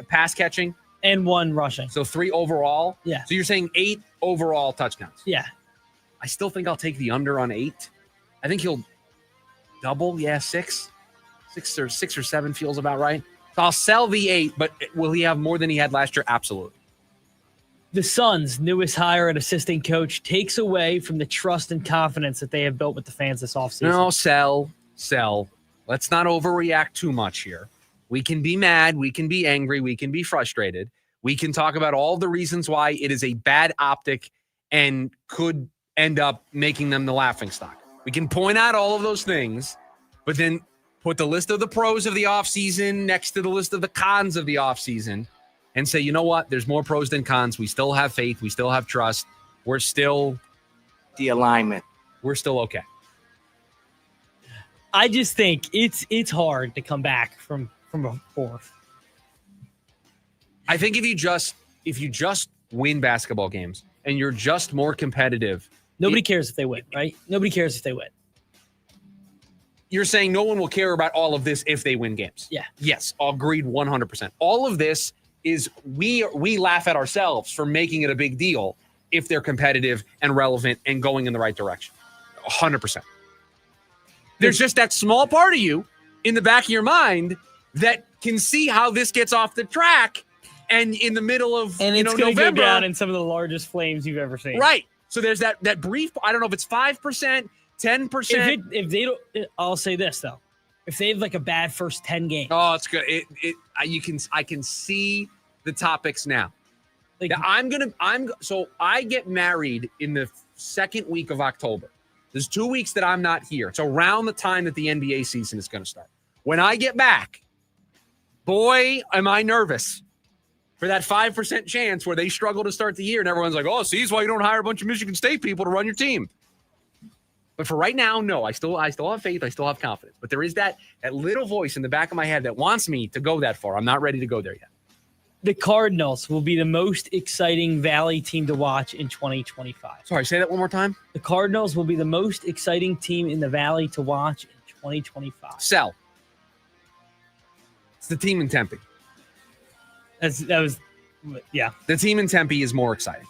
pass catching. And 1 rushing. So 3 overall. Yeah. So you're saying 8 overall touchdowns. Yeah. I still think I'll take the under on 8. I think he'll double. Yeah, 6. 6 or 7 feels about right. So I'll sell the 8, but will he have more than he had last year? Absolutely. The Suns' newest hire at assistant coach takes away from the trust and confidence that they have built with the fans this offseason. No, sell. Let's not overreact too much here. We can be mad. We can be angry. We can be frustrated. We can talk about all the reasons why it is a bad optic and could end up making them the laughingstock. We can point out all of those things, but then put the list of the pros of the offseason next to the list of the cons of the offseason and say, you know what? There's more pros than cons. We still have faith. We still have trust. We're still the alignment. We're still okay. I just think it's hard to come back from a 4th. I think if you just win basketball games and you're just more competitive, nobody cares if they win, right? Nobody cares if they win. You're saying no one will care about all of this if they win games. Yeah. Yes, agreed 100%. All of this is we laugh at ourselves for making it a big deal if they're competitive and relevant and going in the right direction. 100%. There's just that small part of you in the back of your mind that can see how this gets off the track and in the middle of it's going to November, go down in some of the largest flames you've ever seen. Right. So there's that brief, I don't know if it's 5%, 10%. If they don't, I'll say this though. If they have like a bad first 10 games. Oh, it's good. I can see the topics now. Like so I get married in the second week of October. There's 2 weeks that I'm not here. It's around the time that the NBA season is going to start. When I get back, boy, am I nervous for that 5% chance where they struggle to start the year and everyone's like, oh, see, that's why you don't hire a bunch of Michigan State people to run your team. But for right now, no, I still have faith. I still have confidence. But there is that little voice in the back of my head that wants me to go that far. I'm not ready to go there yet. The Cardinals will be the most exciting Valley team to watch in 2025. Sorry, say that one more time. The Cardinals will be the most exciting team in the Valley to watch in 2025. Sell. It's the team in Tempe. The team in Tempe is more exciting.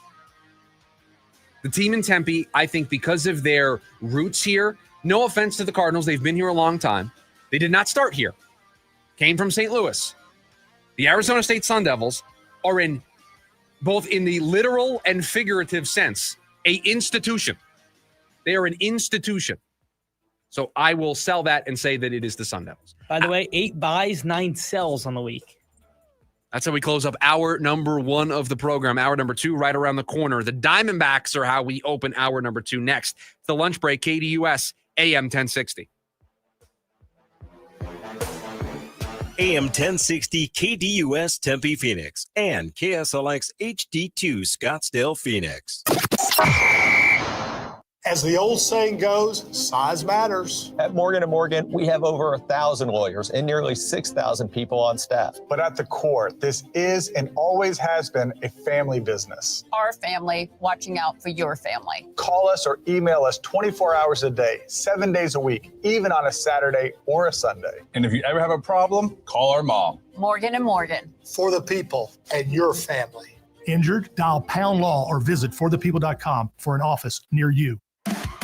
The team in Tempe, I think because of their roots here, no offense to the Cardinals, they've been here a long time. They did not start here. Came from St. Louis. The Arizona State Sun Devils are in both in the literal and figurative sense, a institution. They are an institution. So I will sell that and say that it is the Sun Devils. By the way, 8 buys, 9 sells on the week. That's how we close up hour number 1 of the program. Hour number 2 right around the corner. The Diamondbacks are how we open hour number 2 next. The lunch break, KDUS, AM 1060. AM 1060 KDUS Tempe Phoenix and KSLX HD2 Scottsdale Phoenix. As the old saying goes, size matters. At Morgan & Morgan, we have over 1,000 lawyers and nearly 6,000 people on staff. But at the core, this is and always has been a family business. Our family watching out for your family. Call us or email us 24 hours a day, 7 days a week, even on a Saturday or a Sunday. And if you ever have a problem, call our mom. Morgan & Morgan. For the people and your family. Injured? Dial pound law or visit forthepeople.com for an office near you.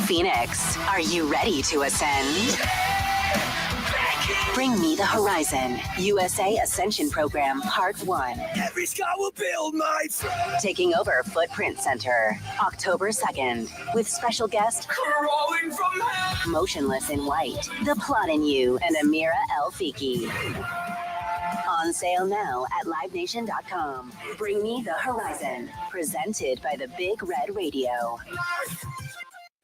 Phoenix, are you ready to ascend? Bring me the horizon. USA Ascension Program Part 1. Every sky will build, my friend. Taking over Footprint Center, October 2nd, with special guest Crawling from hell. Motionless in White, The Plot in You, and Amira El Fiki. On sale now at livenation.com. Bring me the horizon. Presented by the Big Red Radio.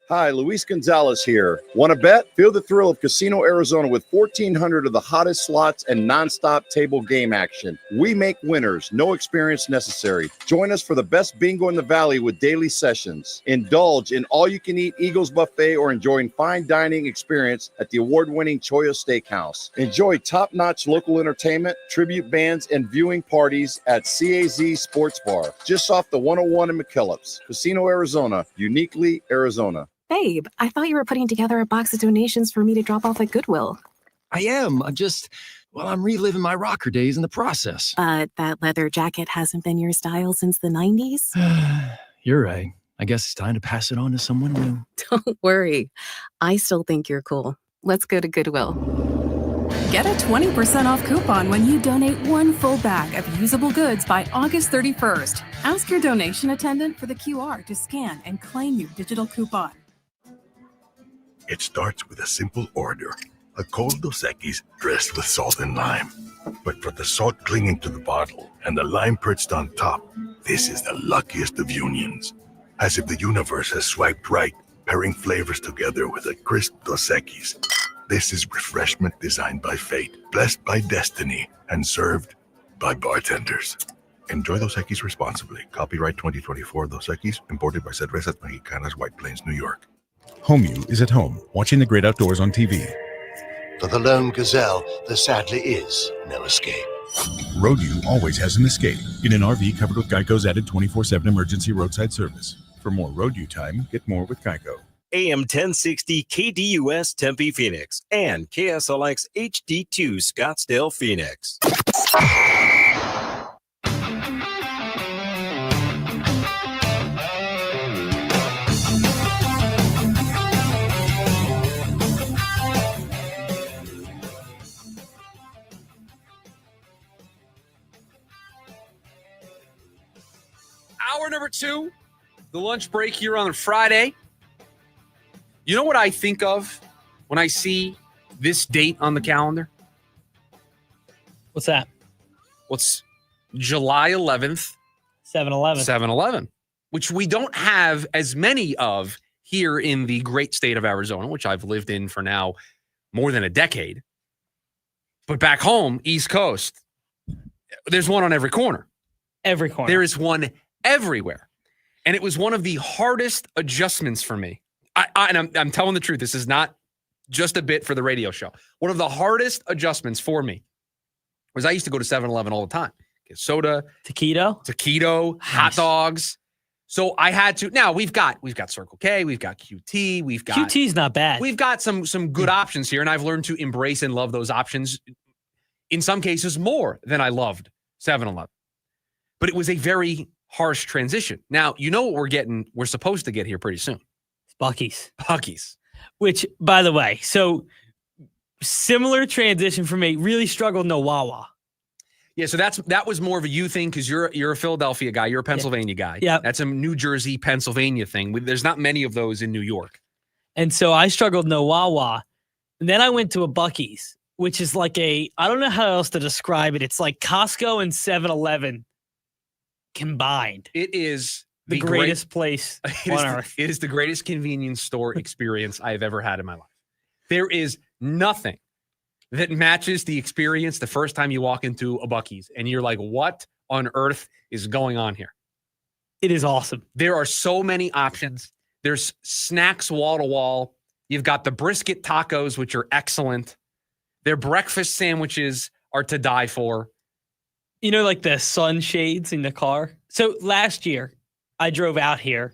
Hi, Luis Gonzalez here. Want to bet? Feel the thrill of Casino Arizona with 1,400 of the hottest slots and nonstop table game action. We make winners, no experience necessary. Join us for the best bingo in the valley with daily sessions. Indulge in all-you-can-eat Eagles Buffet or enjoy fine dining experience at the award-winning Choyo Steakhouse. Enjoy top-notch local entertainment, tribute bands, and viewing parties at CAZ Sports Bar, just off the 101 in McKellips. Casino Arizona, uniquely Arizona. Babe, I thought you were putting together a box of donations for me to drop off at Goodwill. I am. I'm reliving my rocker days in the process. But that leather jacket hasn't been your style since the 90s? You're right. I guess it's time to pass it on to someone new. Don't worry. I still think you're cool. Let's go to Goodwill. Get a 20% off coupon when you donate one full bag of usable goods by August 31st. Ask your donation attendant for the QR to scan and claim your digital coupon. It starts with a simple order, a cold Dos Equis dressed with salt and lime. But for the salt clinging to the bottle and the lime perched on top, this is the luckiest of unions. As if the universe has swiped right, pairing flavors together with a crisp Dos Equis. This is refreshment designed by fate, blessed by destiny, and served by bartenders. Enjoy Dos Equis responsibly. Copyright 2024 Dos Equis, imported by Cervezas Mexicanas, White Plains, New York. HomeU is at home, watching the great outdoors on TV. For the lone gazelle, there sadly is no escape. RoadU always has an escape. Get an RV covered with Geico's added 24/7 emergency roadside service. For more RoadU time, get more with Geico. AM 1060 KDUS Tempe Phoenix and KSLX HD2 Scottsdale Phoenix. Hour number 2, the lunch break here on Friday. You know what I think of when I see this date on the calendar? What's that? What's July 11th? 7-Eleven. 7-Eleven, which we don't have as many of here in the great state of Arizona, which I've lived in for now more than a decade. But back home, East Coast, there's one on every corner. Every corner. There is one everywhere. And it was one of the hardest adjustments for me. I'm telling the truth. This is not just a bit for the radio show. One of the hardest adjustments for me was I used to go to 7-Eleven all the time. Get soda, taquito, hot dogs. So I had to. Now we've got Circle K, we've got QT, we've got QT's not bad. We've got some good options here, and I've learned to embrace and love those options. In some cases, more than I loved 7-Eleven. But it was a very harsh transition. Now you know what we're supposed to get here pretty soon. Buc-ee's. Which, by the way, so similar transition for me. Really struggled no Wawa. Yeah, so that was more of a you thing because you're a Philadelphia guy, you're a Pennsylvania guy. Yeah. That's a New Jersey, Pennsylvania thing. There's not many of those in New York. And so I struggled no Wawa. And then I went to a Buc-ee's, which is like I don't know how else to describe it. It's like Costco and 7-Eleven combined. It is the greatest place on earth. It is the greatest convenience store experience I've ever had in my life. There is nothing that matches the experience the first time you walk into a Buc-ee's and you're like, what on earth is going on here? It is awesome. There are so many options. There's snacks wall to wall. You've got the brisket tacos, which are excellent. Their breakfast sandwiches are to die for. You know, like the sunshades in the car. So last year I drove out here.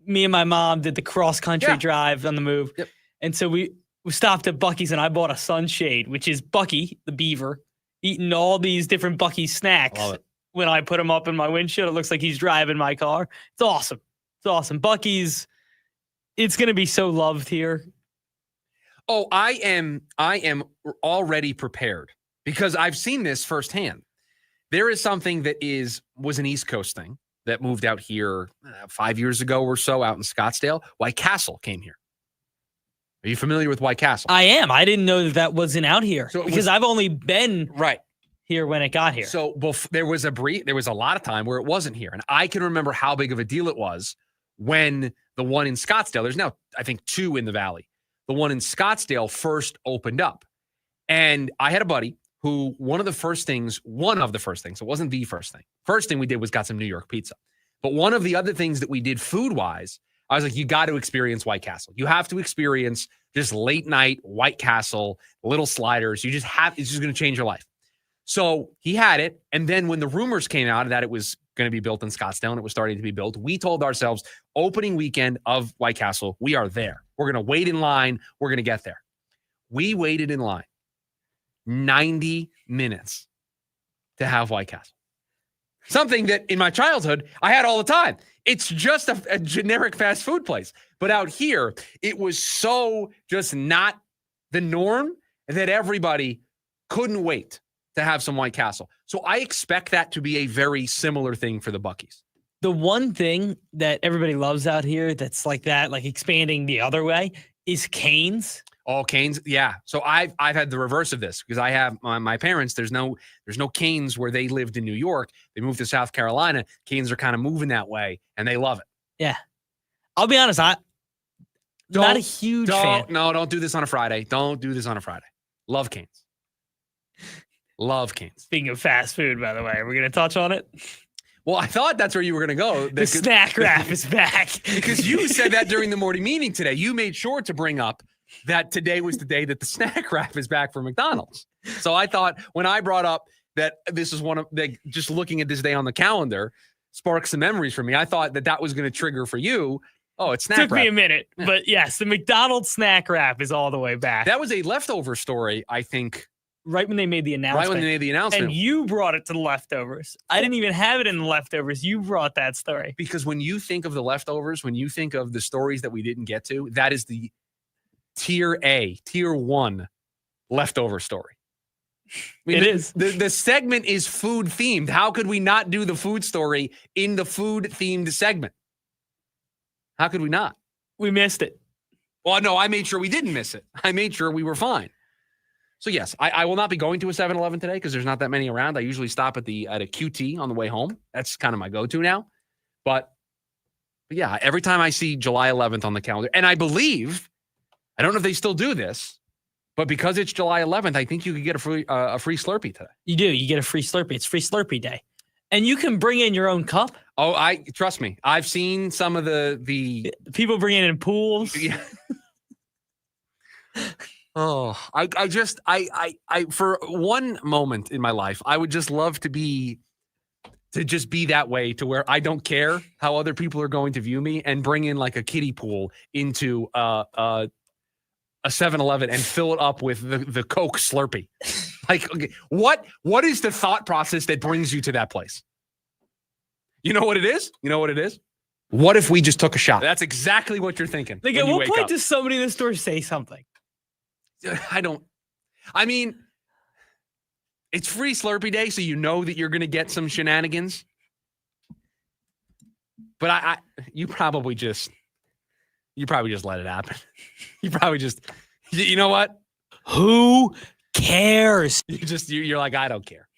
Me and my mom did the cross-country drive on the move. Yep. And so we stopped at Buc-ee's and I bought a sunshade, which is Bucky, the beaver, eating all these different Buc-ee's snacks. When I put them up in my windshield, it looks like he's driving my car. It's awesome. It's awesome. Buc-ee's, it's going to be so loved here. Oh, I am already prepared because I've seen this firsthand. There is something that was an East Coast thing that moved out here 5 years ago or so out in Scottsdale. White Castle came here. Are you familiar with White Castle? I am. I didn't know that wasn't out here because I've only been here when it got here. So there was a lot of time where it wasn't here. And I can remember how big of a deal it was when the one in Scottsdale, there's now, I think, 2 in the Valley. The one in Scottsdale first opened up. And I had a buddy who one of the first things, it wasn't the first thing. First thing we did was got some New York pizza. But one of the other things that we did food-wise, I was like, you got to experience White Castle. You have to experience just late night White Castle, little sliders. It's just going to change your life. So he had it. And then when the rumors came out that it was going to be built in Scottsdale and it was starting to be built, we told ourselves opening weekend of White Castle, we are there. We're going to wait in line. We're going to get there. We waited in line 90 minutes to have White Castle. Something that in my childhood, I had all the time. It's just a generic fast food place. But out here, it was so just not the norm that everybody couldn't wait to have some White Castle. So I expect that to be a very similar thing for the Buc-ee's. The one thing that everybody loves out here that's like that, like expanding the other way, is Cane's. Oh, Cane's, yeah. So I've had the reverse of this because I have my parents. There's no Cane's where they lived in New York. They moved to South Carolina. Cane's are kind of moving that way, and they love it. Yeah, I'll be honest. I'm not a huge fan. No, don't do this on a Friday. Don't do this on a Friday. Love Cane's. Love Cane's. Speaking of fast food, by the way, are we going to touch on it? Well, I thought that's where you were going to go. The snack wrap is back. Because you said that during the morning meeting today. You made sure to bring up that today was the day that the snack wrap is back for McDonald's. So I thought when I brought up that this is one of just looking at this day on the calendar sparked some memories for me. I thought that was going to trigger for you. Oh, it's snack wrap. Took me a minute, but yes, the McDonald's snack wrap is all the way back. That was a leftover story, I think. Right when they made the announcement. Right when they made the announcement. And you brought it to the leftovers. I didn't even have it in the leftovers. You brought that story. Because when you think of the leftovers, when you think of the stories that we didn't get to, that is the tier 1 leftover story. I mean, it is. The segment is food themed. How could we not do the food story in the food themed segment? How could we not? We missed it. Well, no, I made sure we didn't miss it. I made sure we were fine. So yes, I will not be going to a 7-Eleven today because there's not that many around. I usually stop at a QT on the way home. That's kind of my go-to now. But yeah, every time I see July 11th on the calendar, and I believe, I don't know if they still do this, but because it's July 11th, I think you could get a free Slurpee today. You do. You get a free Slurpee. It's free Slurpee day. And you can bring in your own cup. Oh, trust me. I've seen some of the people bring it in pools. Yeah. Oh, I for one moment in my life, I would just love to just be that way to where I don't care how other people are going to view me and bring in like a kiddie pool into a 7-Eleven and fill it up with the Coke Slurpee. Like, okay, what is the thought process that brings you to that place? You know what it is? What if we just took a shot? That's exactly what you're thinking. Like, at what point does somebody in the store say something? I mean, It's free Slurpee Day, so you know that you're going to get some shenanigans. But you probably just let it happen. You probably just, you know what? Who cares? You're like, I don't care.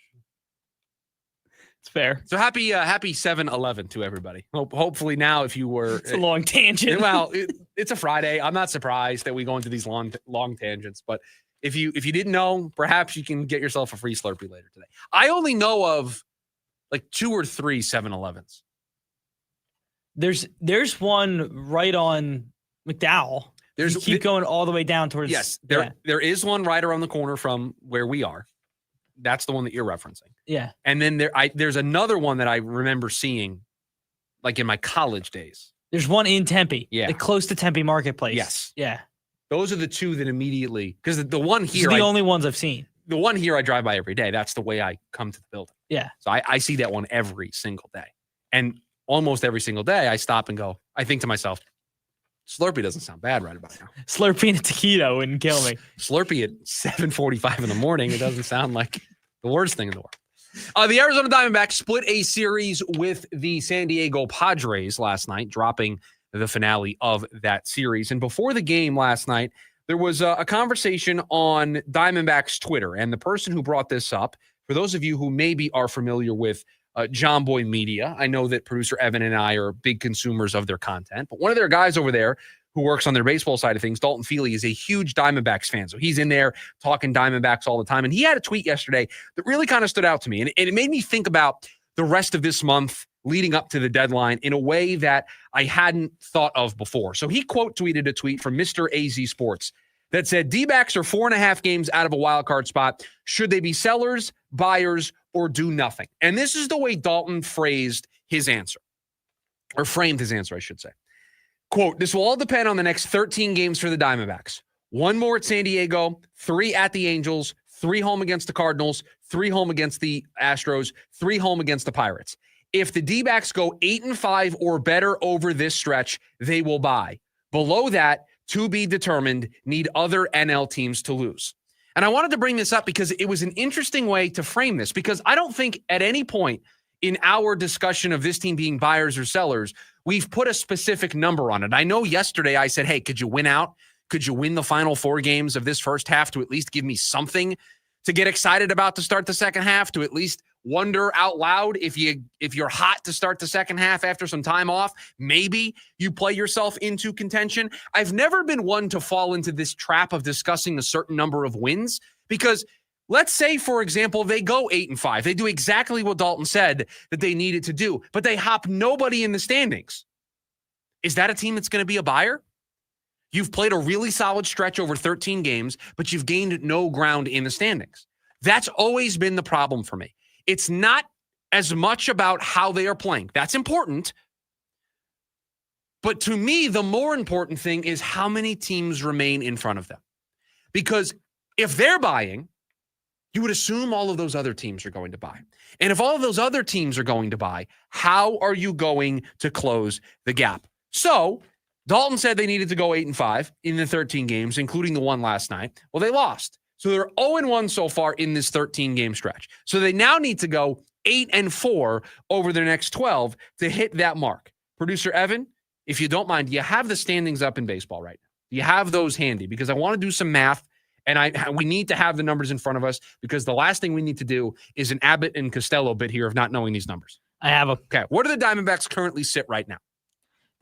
It's fair. So happy 7-11 to everybody. Hopefully now, if you were, it's a long tangent. Well, it's a Friday. I'm not surprised that we go into these long tangents, but if you didn't know, perhaps you can get yourself a free Slurpee later today. I only know of like 2 or 3 7-Elevens. There's one right on McDowell. You keep going all the way down towards. Yes, there is one right around the corner from where we are. That's the one that you're referencing. Yeah. And then there's another one that I remember seeing like in my college days. There's one in Tempe. Yeah. Like close to Tempe Marketplace. Yes. Yeah. Those are the two that immediately, because the one here. These are the only ones I've seen. The one here I drive by every day. That's the way I come to the building. Yeah. So I see that one every single day. And almost every single day I stop and go, I think to myself, Slurpee doesn't sound bad right about now. Slurpee and a taquito wouldn't kill me. Slurpee at 7:45 in the morning. It doesn't sound like the worst thing in the world. The Arizona Diamondbacks split a series with the San Diego Padres last night, dropping the finale of that series. And before the game last night, there was a conversation on Diamondbacks Twitter. And the person who brought this up, for those of you who maybe are familiar with John Boy Media, I know that producer Evan and I are big consumers of their content, but one of their guys over there who works on their baseball side of things, Dalton Feely, is a huge Diamondbacks fan. So he's in there talking Diamondbacks all the time. And he had a tweet yesterday that really kind of stood out to me. And it made me think about the rest of this month leading up to the deadline in a way that I hadn't thought of before. So he quote tweeted a tweet from Mr. AZ Sports that said, D-backs are 4.5 games out of a wild card spot. Should they be sellers, buyers, or do nothing? And this is the way Dalton phrased his answer, or framed his answer, I should say. Quote, this will all depend on the next 13 games for the Diamondbacks. 1 more at San Diego, 3 at the Angels, 3 home against the Cardinals, 3 home against the Astros, 3 home against the Pirates. If the D-backs go 8-5 or better over this stretch, they will buy. Below that, to be determined, need other NL teams to lose. And I wanted to bring this up because it was an interesting way to frame this, because I don't think at any point in our discussion of this team being buyers or sellers, we've put a specific number on it. I know yesterday I said, hey, could you win out? Could you win the final 4 games of this first half to at least give me something to get excited about to start the second half, to at least wonder out loud if you're hot to start the second half after some time off, maybe you play yourself into contention. I've never been one to fall into this trap of discussing a certain number of wins, because let's say, for example, they go 8-5. They do exactly what Dalton said that they needed to do, but they hop nobody in the standings. Is that a team that's going to be a buyer? You've played a really solid stretch over 13 games, but you've gained no ground in the standings. That's always been the problem for me. It's not as much about how they are playing. That's important. But to me, the more important thing is how many teams remain in front of them. Because if they're buying, you would assume all of those other teams are going to buy. And if all of those other teams are going to buy, how are you going to close the gap? So Dalton said they needed to go 8-5 in the 13 games, including the one last night. Well, they lost. So they're 0-1 so far in this 13-game stretch. So they now need to go 8-4 over their next 12 to hit that mark. Producer Evan, if you don't mind, do you have the standings up in baseball right now? Do you have those handy? Because I want to do some math, and we need to have the numbers in front of us, because the last thing we need to do is an Abbott and Costello bit here of not knowing these numbers. I have a. Okay, where do the Diamondbacks currently sit right now?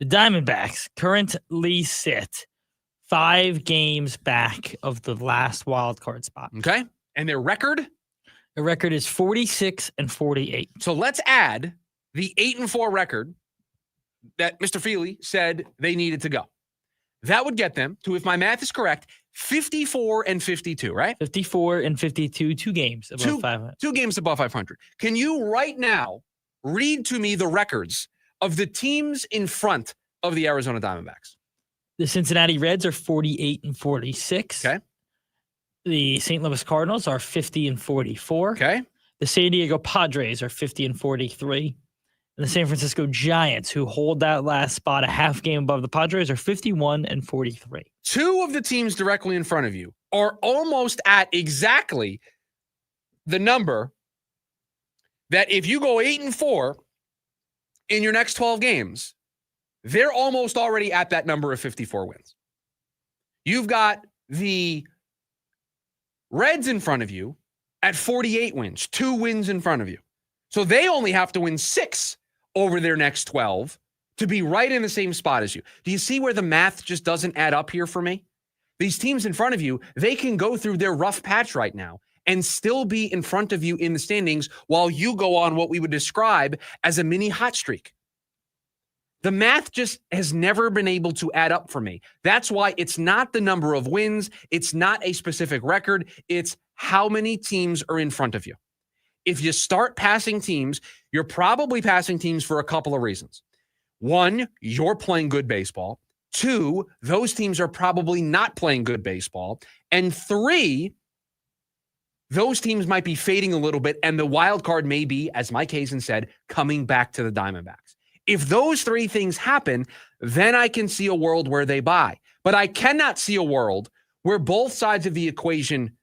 The Diamondbacks currently sit 5 games back of the last wild card spot. Okay. And their record? Their record is 46-48. So let's add the 8-4 record that Mr. Feely said they needed to go. That would get them to, if my math is correct, 54-52, right? 54-52, 2 games above 500. 2 games above 500. Can you right now read to me the records of the teams in front of the Arizona Diamondbacks? The Cincinnati Reds are 48-46. Okay. The St. Louis Cardinals are 50-44. Okay. The San Diego Padres are 50-43. And the San Francisco Giants, who hold that last spot a half game above the Padres, are 51-43. 2 of the teams directly in front of you are almost at exactly the number that if you go 8-4 in your next 12 games, they're almost already at that number of 54 wins. You've got the Reds in front of you at 48 wins, 2 wins in front of you. So they only have to win 6 over their next 12 to be right in the same spot as you. Do you see where the math just doesn't add up here for me? These teams in front of you, they can go through their rough patch right now and still be in front of you in the standings while you go on what we would describe as a mini hot streak. The math just has never been able to add up for me. That's why it's not the number of wins. It's not a specific record. It's how many teams are in front of you. If you start passing teams, you're probably passing teams for a couple of reasons. 1, you're playing good baseball. 2, those teams are probably not playing good baseball. And 3, those teams might be fading a little bit, and the wild card may be, as Mike Hazen said, coming back to the Diamondbacks. If those 3 things happen, then I can see a world where they buy. But I cannot see a world where both sides of the equation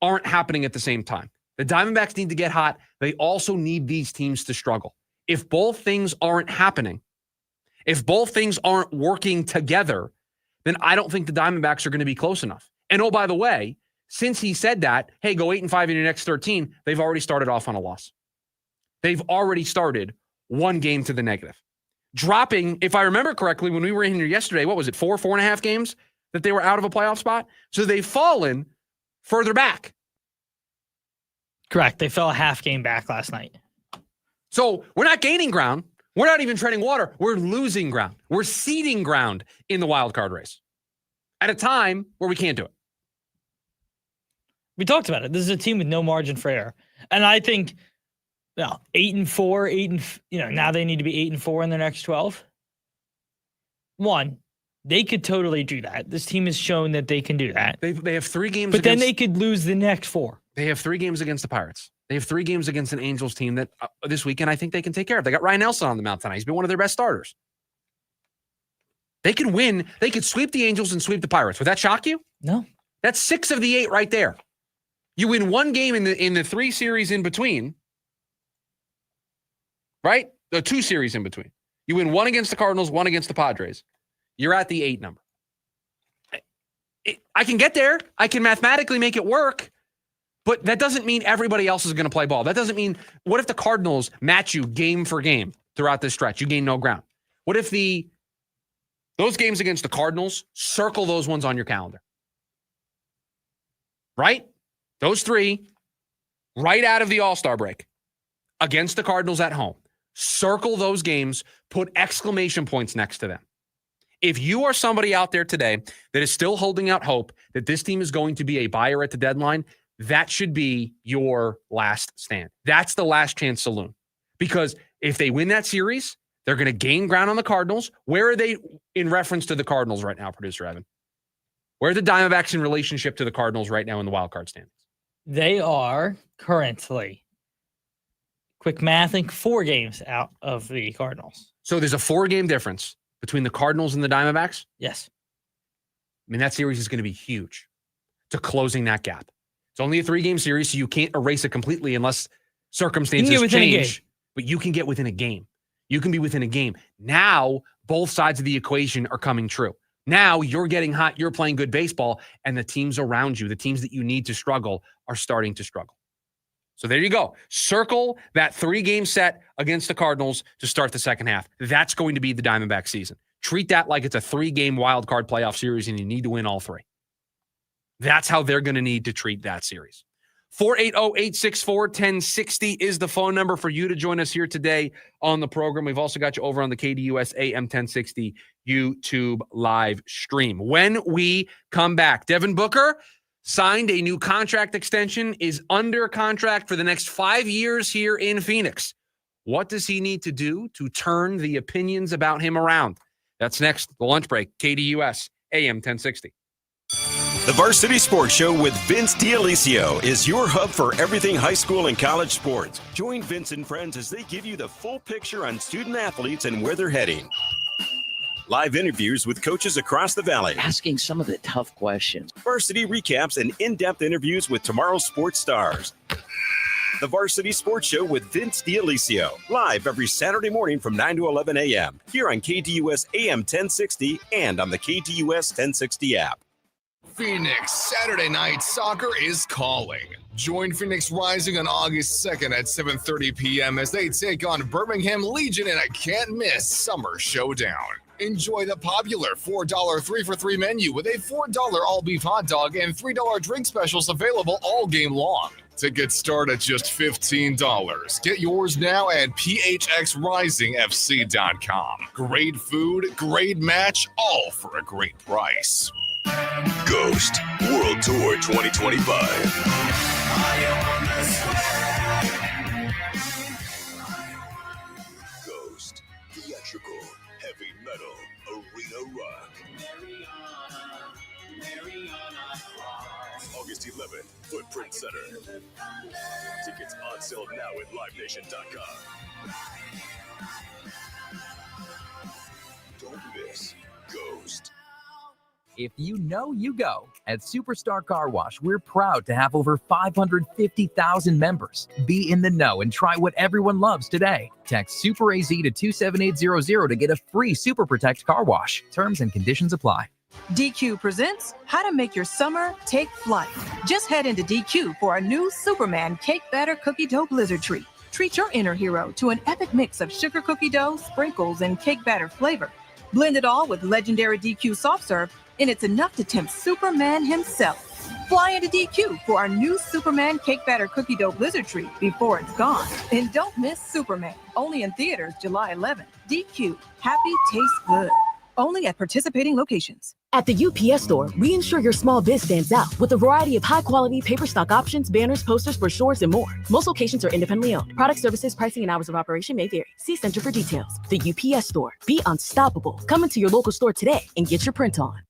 aren't happening at the same time. The Diamondbacks need to get hot. They also need these teams to struggle. If both things aren't happening, if both things aren't working together, then I don't think the Diamondbacks are going to be close enough. And oh, by the way, since he said that, hey, go 8-5 in your next 13, they've already started off on a loss. They've already started 1 game to the negative. Dropping, if I remember correctly, when we were in here yesterday, what was it, 4.5 games that they were out of a playoff spot? So they've fallen further back. Correct. They fell a half game back last night. So we're not gaining ground. We're not even treading water. We're losing ground. We're ceding ground in the wild card race at a time where we can't do it. We talked about it. This is a team with no margin for error. And I think, 8-4, now they need to be 8-4 in their next 12. 1, they could totally do that. This team has shown that they can do that. They have 3 games. But then they could lose the next 4. They have 3 games against the Pirates. They have 3 games against an Angels team that this weekend I think they can take care of. They got Ryan Nelson on the mound tonight. He's been one of their best starters. They could win. They could sweep the Angels and sweep the Pirates. Would that shock you? No. That's 6 of the 8 right there. You win 1 game in the 3 series in between, right? The 2 series in between. You win 1 against the Cardinals, 1 against the Padres. You're at the 8 number. I can get there. I can mathematically make it work. But that doesn't mean everybody else is going to play ball. That doesn't mean, what if the Cardinals match you game for game throughout this stretch? You gain no ground. What if those games against the Cardinals, circle those ones on your calendar? Right? Those 3, right out of the All-Star break, against the Cardinals at home. Circle those games, put exclamation points next to them. If you are somebody out there today that is still holding out hope that this team is going to be a buyer at the deadline, that should be your last stand. That's the last chance saloon. Because if they win that series, they're going to gain ground on the Cardinals. Where are they in reference to the Cardinals right now, Producer Evan? Where are the Diamondbacks in relationship to the Cardinals right now in the wild card standings? They are currently, quick mathing, 4 games out of the Cardinals. So there's a 4-game difference between the Cardinals and the Diamondbacks? Yes. I mean, that series is going to be huge to closing that gap. It's only a 3-game series, so you can't erase it completely unless circumstances change. But you can get within a game. You can be within a game. Now, both sides of the equation are coming true. Now, you're getting hot, you're playing good baseball, and the teams around you, the teams that you need to struggle, are starting to struggle. So there you go. Circle that 3-game set against the Cardinals to start the second half. That's going to be the Diamondback season. Treat that like it's a 3-game wild card playoff series, and you need to win all 3. That's how they're going to need to treat that series. 480-864-1060 is the phone number for you to join us here today on the program. We've also got you over on the KDUS AM 1060 YouTube live stream. When we come back, Devin Booker signed a new contract extension, is under contract for the next 5 years here in Phoenix. What does he need to do to turn the opinions about him around? That's next, the lunch break, KDUS AM 1060. The Varsity Sports Show with Vince D'Alessio is your hub for everything high school and college sports. Join Vince and friends as they give you the full picture on student athletes and where they're heading. Live interviews with coaches across the valley. Asking some of the tough questions. Varsity recaps and in-depth interviews with tomorrow's sports stars. The Varsity Sports Show with Vince D'Alessio, live every Saturday morning from 9 to 11 a.m. here on KTUS AM 1060 and on the KTUS 1060 app. Phoenix Saturday Night Soccer is calling. Join Phoenix Rising on August 2nd at 7:30 p.m. as they take on Birmingham Legion in a can't-miss summer showdown. Enjoy the popular $4 3-for-3 menu with a $4 all-beef hot dog and $3 drink specials available all game long. Tickets start at just $15. Get yours now at phxrisingfc.com. Great food, great match, all for a great price. Ghost World Tour 2025. Ghost Theatrical Heavy Metal Arena Rock. August 11th, Footprint Center. Tickets on sale now at livenation.com. Don't miss Ghost. If you know, you go. At Superstar Car Wash, we're proud to have over 550,000 members. Be in the know and try what everyone loves today. Text SuperAZ to 27800 to get a free Super Protect car wash. Terms and conditions apply. DQ presents How to Make Your Summer Take Flight. Just head into DQ for our new Superman Cake Batter Cookie Dough Blizzard Treat. Treat your inner hero to an epic mix of sugar cookie dough, sprinkles, and cake batter flavor. Blend it all with legendary DQ soft serve, and it's enough to tempt Superman himself. Fly into DQ for our new Superman Cake Batter Cookie Dough Blizzard Treat before it's gone. And don't miss Superman, only in theaters July 11th. DQ, happy tastes good. Only at participating locations. At the UPS Store, we ensure your small biz stands out with a variety of high-quality paper stock options, banners, posters, brochures, and more. Most locations are independently owned. Product services, pricing, and hours of operation may vary. See Center for details. The UPS Store. Be unstoppable. Come into your local store today and get your print on.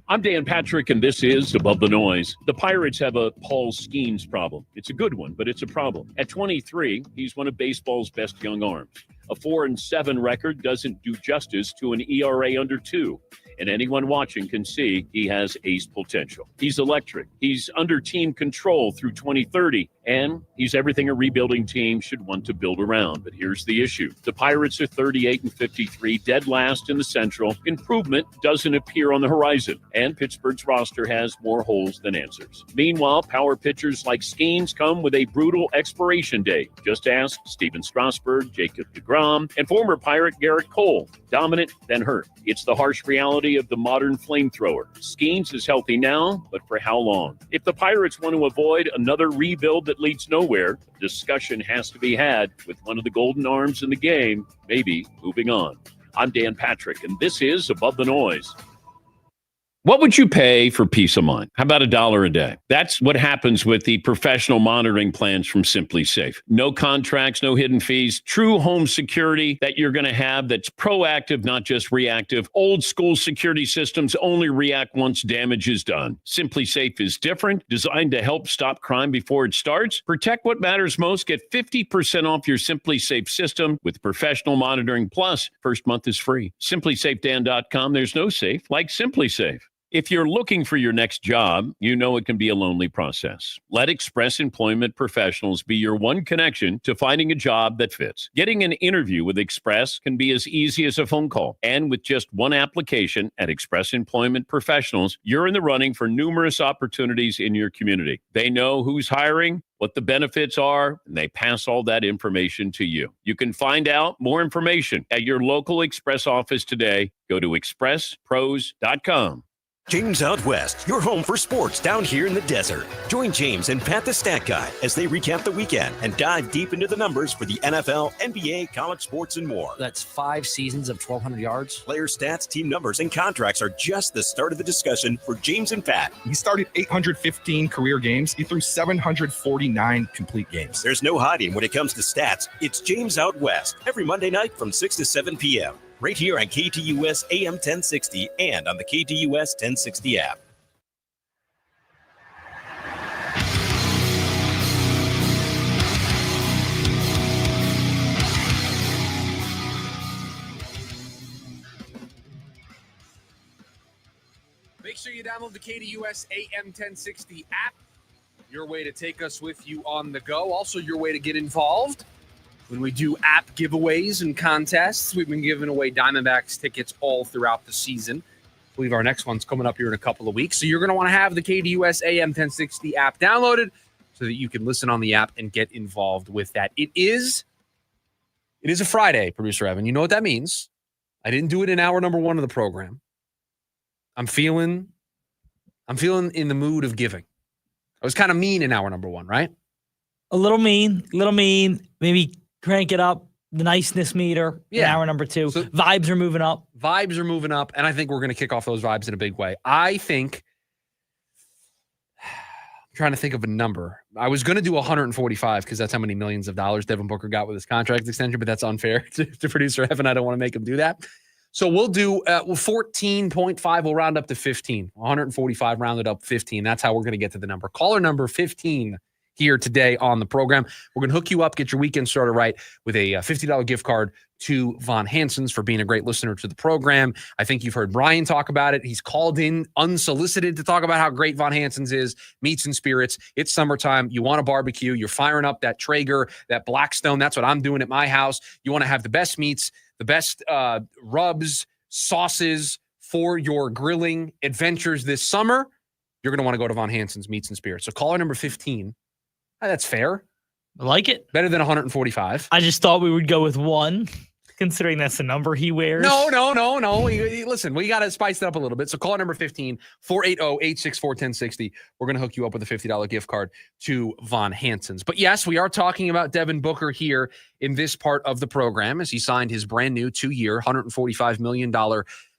I'm Dan Patrick, and this is Above the Noise. The Pirates have a Paul Skeens problem. It's a good one, but it's a problem. At 23, he's one of baseball's best young arms. A 4-7 record doesn't do justice to an ERA under 2. And anyone watching can see he has ace potential. He's electric. He's under team control through 2030. And he's everything a rebuilding team should want to build around. But here's the issue. The Pirates are 38-53, dead last in the Central. Improvement doesn't appear on the horizon. And Pittsburgh's roster has more holes than answers. Meanwhile, power pitchers like Skeens come with a brutal expiration date. Just ask Steven Strasburg, Jacob deGrom, and former Pirate Garrett Cole. Dominant, then hurt. It's the harsh reality of the modern flamethrower. Skeens is healthy now, but for how long? If the Pirates want to avoid another rebuild that leads nowhere, discussion has to be had with one of the golden arms in the game, maybe moving on. I'm Dan Patrick, and this is Above the Noise. What would you pay for peace of mind? How about $1 a day? That's what happens with the professional monitoring plans from Simply Safe. No contracts, no hidden fees, true home security that you're going to have that's proactive, not just reactive. Old school security systems only react once damage is done. Simply Safe is different, designed to help stop crime before it starts. Protect what matters most. Get 50% off your Simply Safe system with professional monitoring. Plus, first month is free. SimplySafeDan.com. There's no safe like Simply Safe. If you're looking for your next job, you know it can be a lonely process. Let Express Employment Professionals be your one connection to finding a job that fits. Getting an interview with Express can be as easy as a phone call. And with just one application at Express Employment Professionals, you're in the running for numerous opportunities in your community. They know who's hiring, what the benefits are, and they pass all that information to you. You can find out more information at your local Express office today. Go to expresspros.com. James Out West, your home for sports down here in the desert. Join James and Pat the Stat Guy as they recap the weekend and dive deep into the numbers for the NFL, NBA, college sports, and more. That's 5 seasons of 1,200 yards. Player stats, team numbers, and contracts are just the start of the discussion for James and Pat. He started 815 career games. He threw 749 complete games. There's no hiding when it comes to stats. It's James Out West every Monday night from 6 to 7 p.m. right here on KTUS AM 1060 and on the KTUS 1060 app. Make sure you download the KTUS AM 1060 app. your way to take us with you on the go. Also, your way to get involved when we do app giveaways and contests. We've been giving away Diamondbacks tickets all throughout the season. I believe our next one's coming up here in a couple of weeks. So you're going to want to have the KDUS AM 1060 app downloaded so that you can listen on the app and get involved with that. It is a Friday, Producer Evan. You know what that means. I didn't do it in hour number 1 of the program. I'm feeling in the mood of giving. I was kind of mean in hour number 1, right? A little mean. Maybe crank it up. The niceness meter in hour number 2. So vibes are moving up. And I think we're going to kick off those vibes in a big way. I'm trying to think of a number. I was going to do 145 because that's how many millions of dollars Devin Booker got with his contract extension, but that's unfair to Producer Evan. I don't want to make him do that. So we'll do 14.5. We'll round up to 15. 145 rounded up 15. That's how we're going to get to the number. Caller number 15 here today on the program. We're going to hook you up, get your weekend started right with a $50 gift card to Von Hansen's for being a great listener to the program. I think you've heard Brian talk about it. He's called in unsolicited to talk about how great Von Hansen's is. Meats and spirits. It's summertime. You want a barbecue. You're firing up that Traeger, that Blackstone. That's what I'm doing at my house. You want to have the best meats, the best rubs, sauces for your grilling adventures this summer. You're going to want to go to Von Hansen's Meats and Spirits. So caller number 15. That's fair. I like it. Better than 145. I just thought we would go with 1, considering that's the number he wears. No. Listen, we got to spice it up a little bit. So call number 15, 480-864-1060. We're going to hook you up with a $50 gift card to Von Hansen's. But yes, we are talking about Devin Booker here in this part of the program as he signed his brand new 2-year, $145 million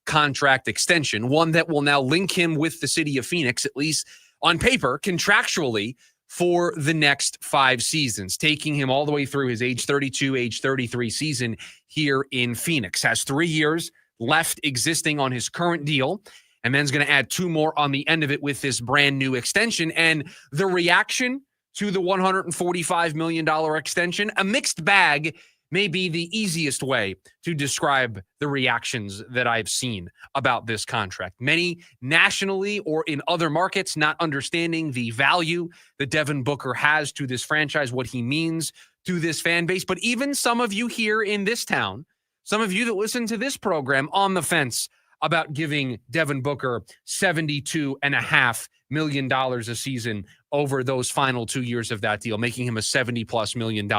contract extension, one that will now link him with the city of Phoenix, at least on paper, contractually, for the next 5 seasons, taking him all the way through his age 32, age 33 season here in Phoenix. Has 3 years left existing on his current deal, and then's going to add 2 more on the end of it with this brand new extension. And the reaction to the $145 million extension, a mixed bag, may be the easiest way to describe the reactions that I've seen about this contract. Many nationally or in other markets not understanding the value that Devin Booker has to this franchise, what he means to this fan base. But even some of you here in this town, some of you that listen to this program, on the fence about giving Devin Booker $72.5 million a season over those final 2 years of that deal, making him a $70+ million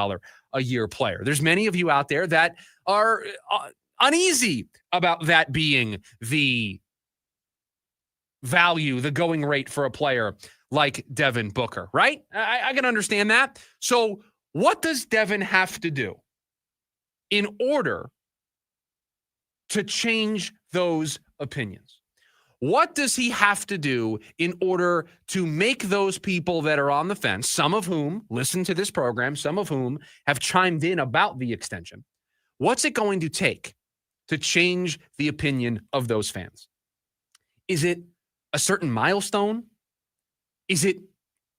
a year player. There's many of you out there that are uneasy about that being the value, the going rate for a player like Devin Booker, right? I can understand that. So what does Devin have to do in order to change those opinions? What does he have to do in order to make those people that are on the fence, some of whom listen to this program, some of whom have chimed in about the extension, what's it going to take to change the opinion of those fans? Is it a certain milestone? Is it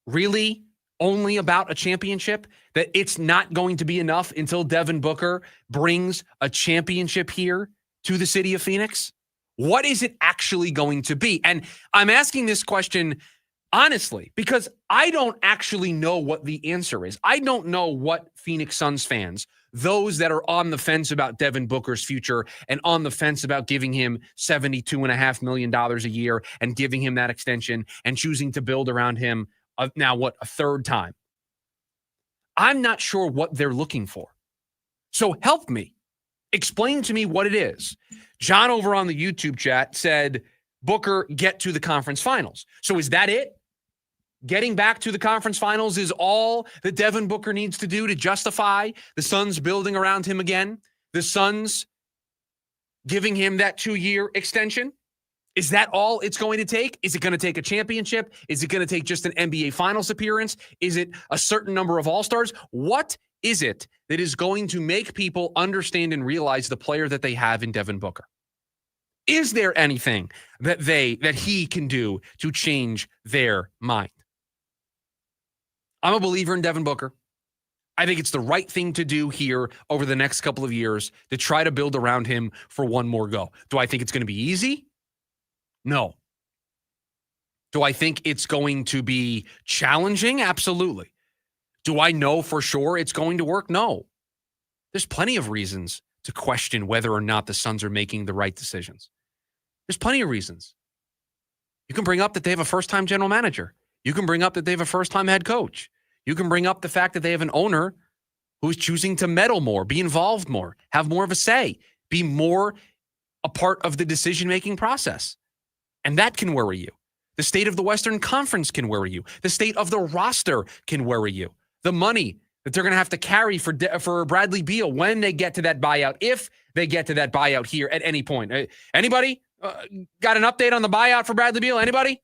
really only about a championship? That it's not going to be enough until Devin Booker brings a championship here to the city of Phoenix? What is it actually going to be? And I'm asking this question honestly because I don't actually know what the answer is. I don't know what Phoenix Suns fans, those that are on the fence about Devin Booker's future and on the fence about giving him $72.5 million a year and giving him that extension and choosing to build around him a 3rd time. I'm not sure what they're looking for. So help me. Explain to me what it is. John over on the YouTube chat said, Booker, get to the conference finals. So is that it? Getting back to the conference finals is all that Devin Booker needs to do to justify the Suns building around him again? The Suns giving him that 2-year extension? Is that all it's going to take? Is it going to take a championship? Is it going to take just an NBA Finals appearance? Is it a certain number of All-Stars? What is it that is going to make people understand and realize the player that they have in Devin Booker? Is there anything that he can do to change their mind? I'm a believer in Devin Booker. I think it's the right thing to do here over the next couple of years to try to build around him for one more go. Do I think it's going to be easy? No. Do I think it's going to be challenging? Absolutely. Do I know for sure it's going to work? No. There's plenty of reasons to question whether or not the Suns are making the right decisions. There's plenty of reasons. You can bring up that they have a first-time general manager. You can bring up that they have a first-time head coach. You can bring up the fact that they have an owner who's choosing to meddle more, be involved more, have more of a say, be more a part of the decision-making process. And that can worry you. The state of the Western Conference can worry you. The state of the roster can worry you. The money that they're going to have to carry for Bradley Beal when they get to that buyout, if they get to that buyout here at any point. Anybody got an update on the buyout for Bradley Beal? Anybody?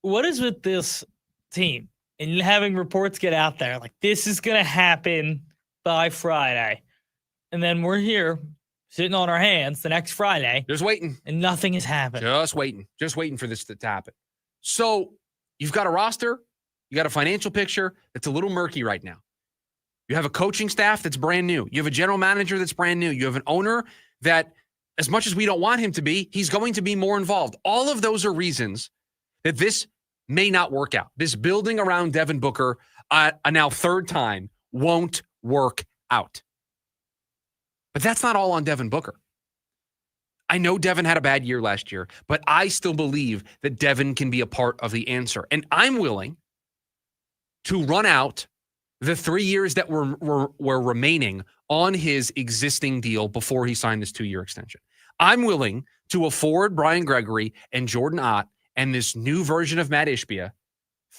What is with this team and having reports get out there like this is going to happen by Friday, and then we're here sitting on our hands the next Friday, just waiting, and nothing has happened. Just waiting for this to happen. So you've got a roster, you got a financial picture that's a little murky right now. You have a coaching staff that's brand new. You have a general manager that's brand new. You have an owner that, as much as we don't want him to be, he's going to be more involved. All of those are reasons that this may not work out. This building around Devin Booker, a now third time, won't work out. But that's not all on Devin Booker. I know Devin had a bad year last year, but I still believe that Devin can be a part of the answer. And I'm willing to run out the 3 years that were remaining on his existing deal before he signed this 2-year extension. I'm willing to afford Brian Gregory and Jordan Ott and this new version of Matt Ishbia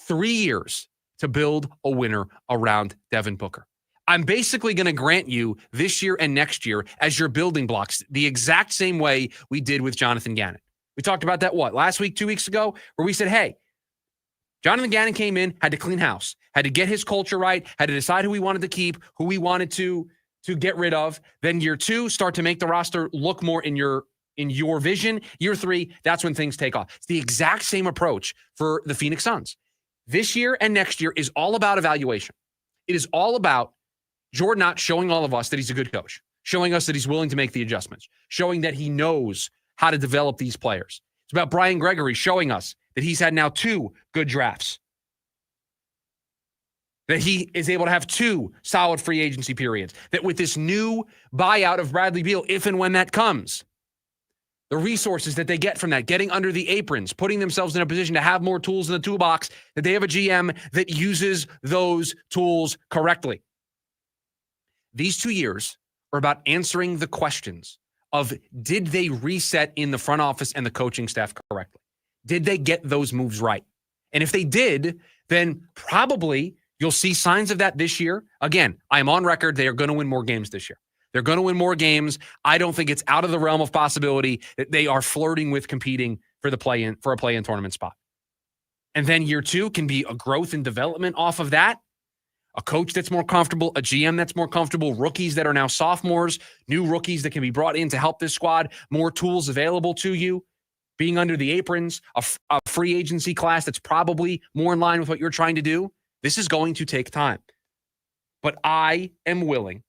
3 years to build a winner around Devin Booker. I'm basically going to grant you this year and next year as your building blocks the exact same way we did with Jonathan Gannon. We talked about that, last week, 2 weeks ago, where we said, hey, Jonathan Gannon came in, had to clean house, had to get his culture right, had to decide who he wanted to keep, who he wanted to get rid of. Then year 2, start to make the roster look more in your vision. Year 3, that's when things take off. It's the exact same approach for the Phoenix Suns. This year and next year is all about evaluation. It is all about Jordan Ott showing all of us that he's a good coach, showing us that he's willing to make the adjustments, showing that he knows how to develop these players. It's about Brian Gregory showing us that he's had now 2 good drafts, that he is able to have 2 solid free agency periods, that with this new buyout of Bradley Beal, if and when that comes, the resources that they get from that, getting under the aprons, putting themselves in a position to have more tools in the toolbox, that they have a GM that uses those tools correctly. These 2 years are about answering the questions of, did they reset in the front office and the coaching staff correctly? Did they get those moves right? And if they did, then probably you'll see signs of that this year. Again, I'm on record. They are going to win more games this year. They're going to win more games. I don't think it's out of the realm of possibility that they are flirting with competing for a play-in tournament spot. And then year 2 can be a growth and development off of that. A coach that's more comfortable, a GM that's more comfortable, rookies that are now sophomores, new rookies that can be brought in to help this squad, more tools available to you, being under the aprons, a free agency class that's probably more in line with what you're trying to do. This is going to take time. But I am willing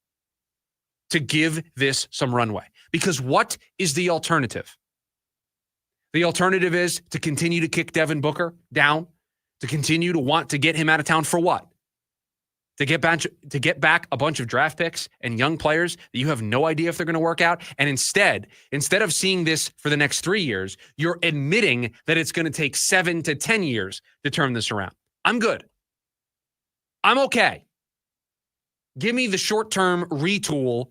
to give this some runway, because what is the alternative? The alternative is to continue to kick Devin Booker down, to continue to want to get him out of town for what? To get back a bunch of draft picks and young players that you have no idea if they're going to work out. And instead of seeing this for the next 3 years, you're admitting that it's going to take 7 to 10 years to turn this around. I'm good. I'm okay. Give me the short-term retool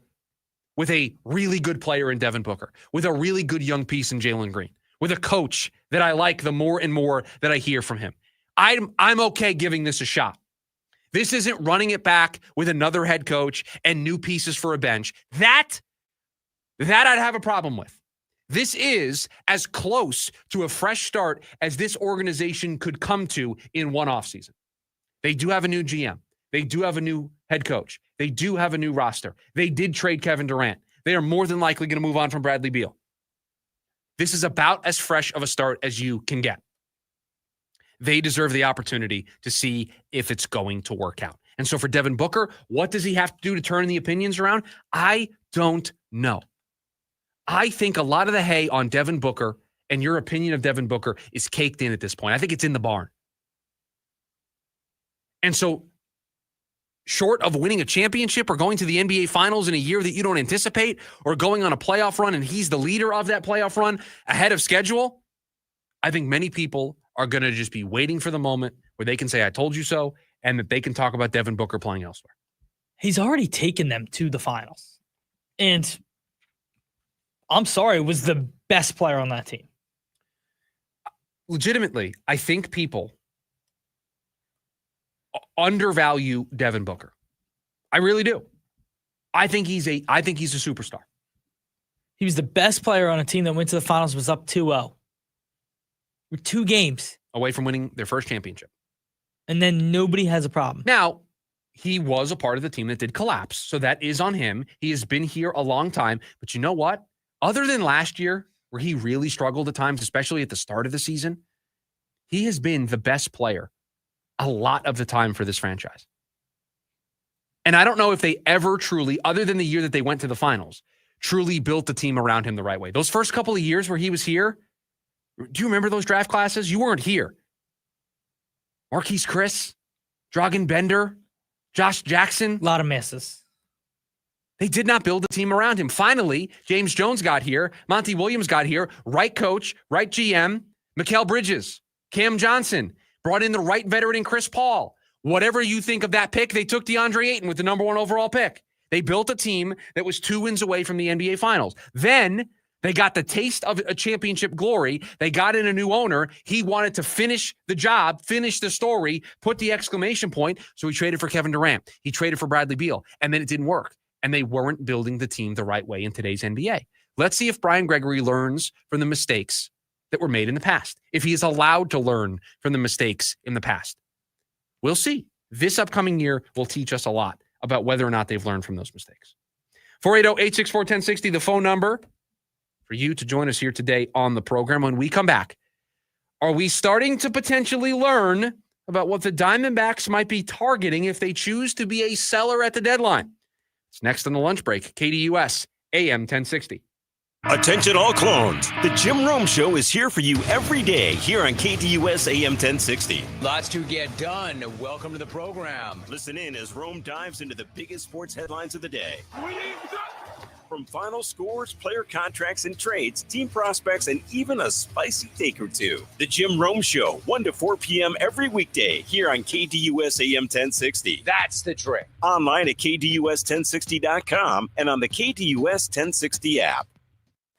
with a really good player in Devin Booker, with a really good young piece in Jalen Green, with a coach that I like the more and more that I hear from him. I'm okay giving this a shot. This isn't running it back with another head coach and new pieces for a bench. That I'd have a problem with. This is as close to a fresh start as this organization could come to in one offseason. They do have a new GM. They do have a new head coach. They do have a new roster. They did trade Kevin Durant. They are more than likely going to move on from Bradley Beal. This is about as fresh of a start as you can get. They deserve the opportunity to see if it's going to work out. And so for Devin Booker, what does he have to do to turn the opinions around? I don't know. I think a lot of the hay on Devin Booker and your opinion of Devin Booker is caked in at this point. I think it's in the barn. And so, short of winning a championship or going to the NBA Finals in a year that you don't anticipate, or going on a playoff run and he's the leader of that playoff run ahead of schedule, I think many people are going to just be waiting for the moment where they can say, I told you so, and that they can talk about Devin Booker playing elsewhere. He's already taken them to the finals. And I'm sorry, was the best player on that team. Legitimately, I think people undervalue Devin Booker. I really do. I think he's a superstar. He was the best player on a team that went to the finals, was up 2-0. We're 2 games away from winning their first championship. And then nobody has a problem. Now, he was a part of the team that did collapse, so that is on him. He has been here a long time. But you know what? Other than last year, where he really struggled at times, especially at the start of the season, he has been the best player a lot of the time for this franchise. And I don't know if they ever truly, other than the year that they went to the finals, truly built the team around him the right way. Those first couple of years where he was here, do you remember those draft classes? You weren't here. Marquise Chris, Dragan Bender, Josh Jackson. A lot of misses. They did not build the team around him. Finally, James Jones got here. Monty Williams got here. Right coach, right GM, Mikal Bridges, Cam Johnson, brought in the right veteran in Chris Paul. Whatever you think of that pick, they took DeAndre Ayton with the number 1 overall pick. They built a team that was 2 wins away from the NBA Finals. Then they got the taste of a championship glory. They got in a new owner. He wanted to finish the job, finish the story, put the exclamation point. So he traded for Kevin Durant. He traded for Bradley Beal. And then it didn't work. And they weren't building the team the right way in today's NBA. Let's see if Brian Gregory learns from the mistakes that were made in the past, if he is allowed to learn from the mistakes in the past. We'll see. This upcoming year will teach us a lot about whether or not they've learned from those mistakes. 480-864-1060, the phone number for you to join us here today on the program. When we come back, are we starting to potentially learn about what the Diamondbacks might be targeting if they choose to be a seller at the deadline? It's next on the lunch break. KDUS AM 1060. Attention all clones. The Jim Rome Show is here for you every day here on KDUS AM 1060. Lots to get done. Welcome to the program. Listen in as Rome dives into the biggest sports headlines of the day. From final scores, player contracts and trades, team prospects, and even a spicy take or two. The Jim Rome Show, 1 to 4 p.m. every weekday here on KDUS AM 1060. That's the trick. Online at KDUS1060.com and on the KDUS 1060 app.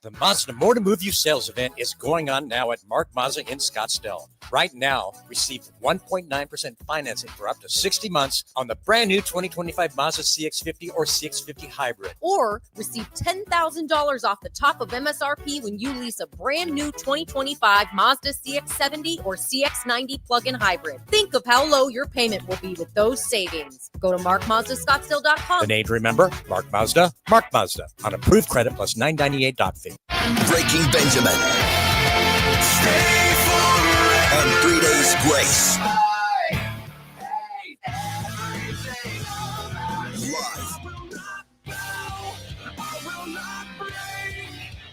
The Mazda More to Move You sales event is going on now at Mark Mazda in Scottsdale. Right now, receive 1.9% financing for up to 60 months on the brand new 2025 Mazda CX-50 or CX-50 Hybrid. Or receive $10,000 off the top of MSRP when you lease a brand new 2025 Mazda CX-70 or CX-90 plug-in hybrid. Think of how low your payment will be with those savings. Go to markmazdascottsdale.com. The name to remember, Mark Mazda on approved credit plus $998 fee. Breaking Benjamin. Stay forever. And 3 days grace. Live.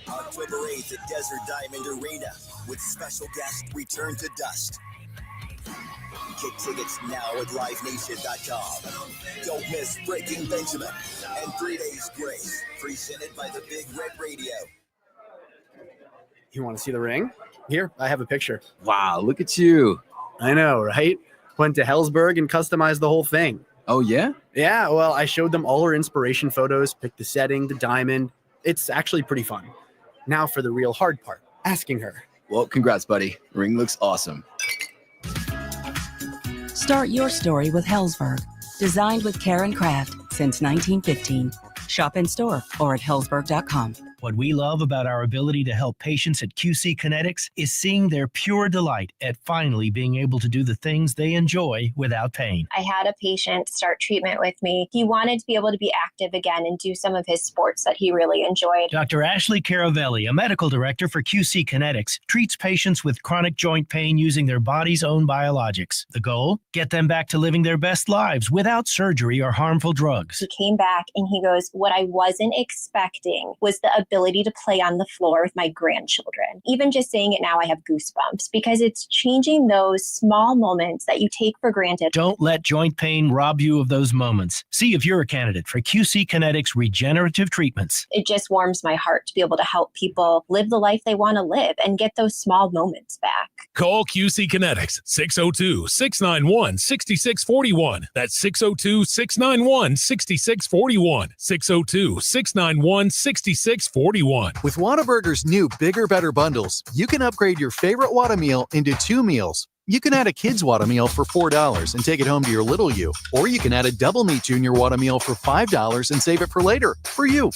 October 8th at Desert Diamond Arena with special guest Return to Dust. Get tickets now at livenation.com. Don't miss Breaking Benjamin and 3 days grace. Presented by the Big Red Radio. You want to see the ring? Here, I have a picture. Wow, look at you. I know, right? Went to Hellsberg and customized the whole thing. Oh, yeah? Yeah, well, I showed them all her inspiration photos, picked the setting, the diamond. It's actually pretty fun. Now for the real hard part, asking her. Well, congrats, buddy. Ring looks awesome. Start your story with Hellsberg. Designed with care and craft since 1915. Shop in store or at hellsberg.com. What we love about our ability to help patients at QC Kinetics is seeing their pure delight at finally being able to do the things they enjoy without pain. I had a patient start treatment with me. He wanted to be able to be active again and do some of his sports that he really enjoyed. Dr. Ashley Caravelli, a medical director for QC Kinetics, treats patients with chronic joint pain using their body's own biologics. The goal? Get them back to living their best lives without surgery or harmful drugs. He came back and he goes, what I wasn't expecting was the ability ability to play on the floor with my grandchildren. Even just saying it now, I have goosebumps because it's changing those small moments that you take for granted. Don't let joint pain rob you of those moments. See if you're a candidate for QC Kinetics regenerative treatments. It just warms my heart to be able to help people live the life they want to live and get those small moments back. Call QC Kinetics 602-691-6641. That's 602-691-6641. 602-691-6641. With Whataburger's new Bigger Better bundles, you can upgrade your favorite Whata meal into 2 meals. You can add a kid's Whata meal for $4 and take it home to your little you. Or you can add a double meat junior Whata meal for $5 and save it for later. For you.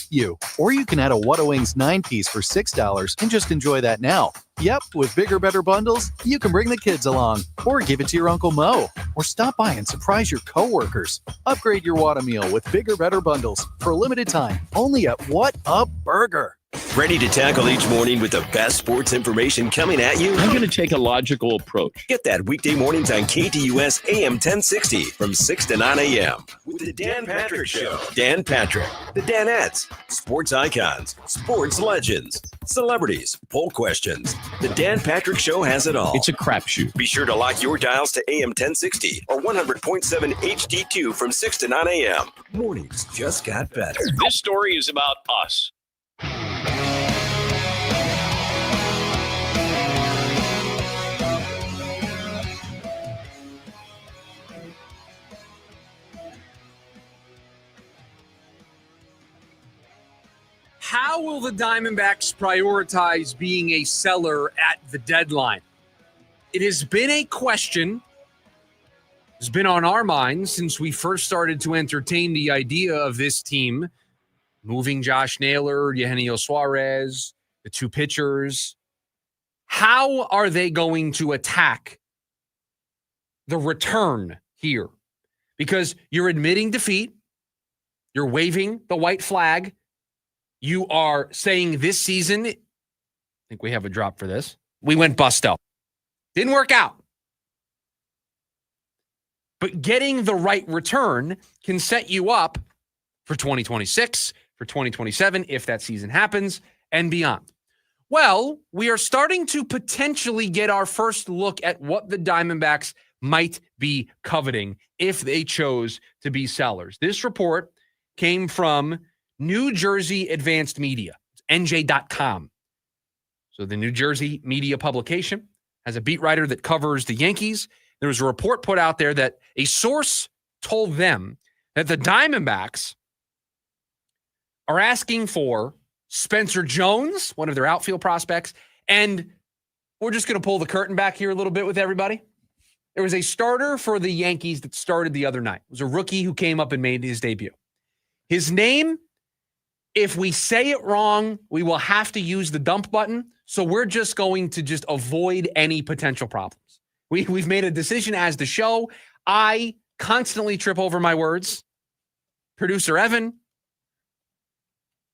Or you can add a Whata Wings 9-piece for $6 and just enjoy that now. Yep, with Bigger Better bundles, you can bring the kids along. Or give it to your Uncle Mo. Or stop by and surprise your coworkers. Upgrade your Whata meal with Bigger Better bundles for a limited time. Only at What a Burger. Ready to tackle each morning with the best sports information coming at you? I'm going to take a logical approach. Get that weekday mornings on KTUS AM 1060 from 6 to 9 a.m. with the Dan Patrick Show. Dan Patrick, the Danettes, sports icons, sports legends, celebrities, poll questions. The Dan Patrick Show has it all. It's a crapshoot. Be sure to lock your dials to AM 1060 or 100.7 HD2 from 6 to 9 a.m. Mornings just got better. This story is about us. How will the Diamondbacks prioritize being a seller at the deadline? It has been a question. It's been on our minds since we first started to entertain the idea of this team moving Josh Naylor, Eugenio Suarez, the two pitchers. How are they going to attack the return here? Because you're admitting defeat. You're waving the white flag. You are saying this season, I think we have a drop for this. We went bust out. Didn't work out. But getting the right return can set you up for 2026, for 2027, if that season happens, and beyond. Well, we are starting to potentially get our first look at what the Diamondbacks might be coveting if they chose to be sellers. This report came from New Jersey Advanced Media, NJ.com. So the New Jersey media publication has a beat writer that covers the Yankees. There was a report put out there that a source told them that the Diamondbacks are asking for Spencer Jones, one of their outfield prospects, and we're just going to pull the curtain back here a little bit with everybody. There was a starter for the Yankees that started the other night. It was a rookie who came up and made his debut. His name, if we say it wrong, we will have to use the dump button. So we're just going to just avoid any potential problems. We've made a decision as the show. I constantly trip over my words. Producer Evan,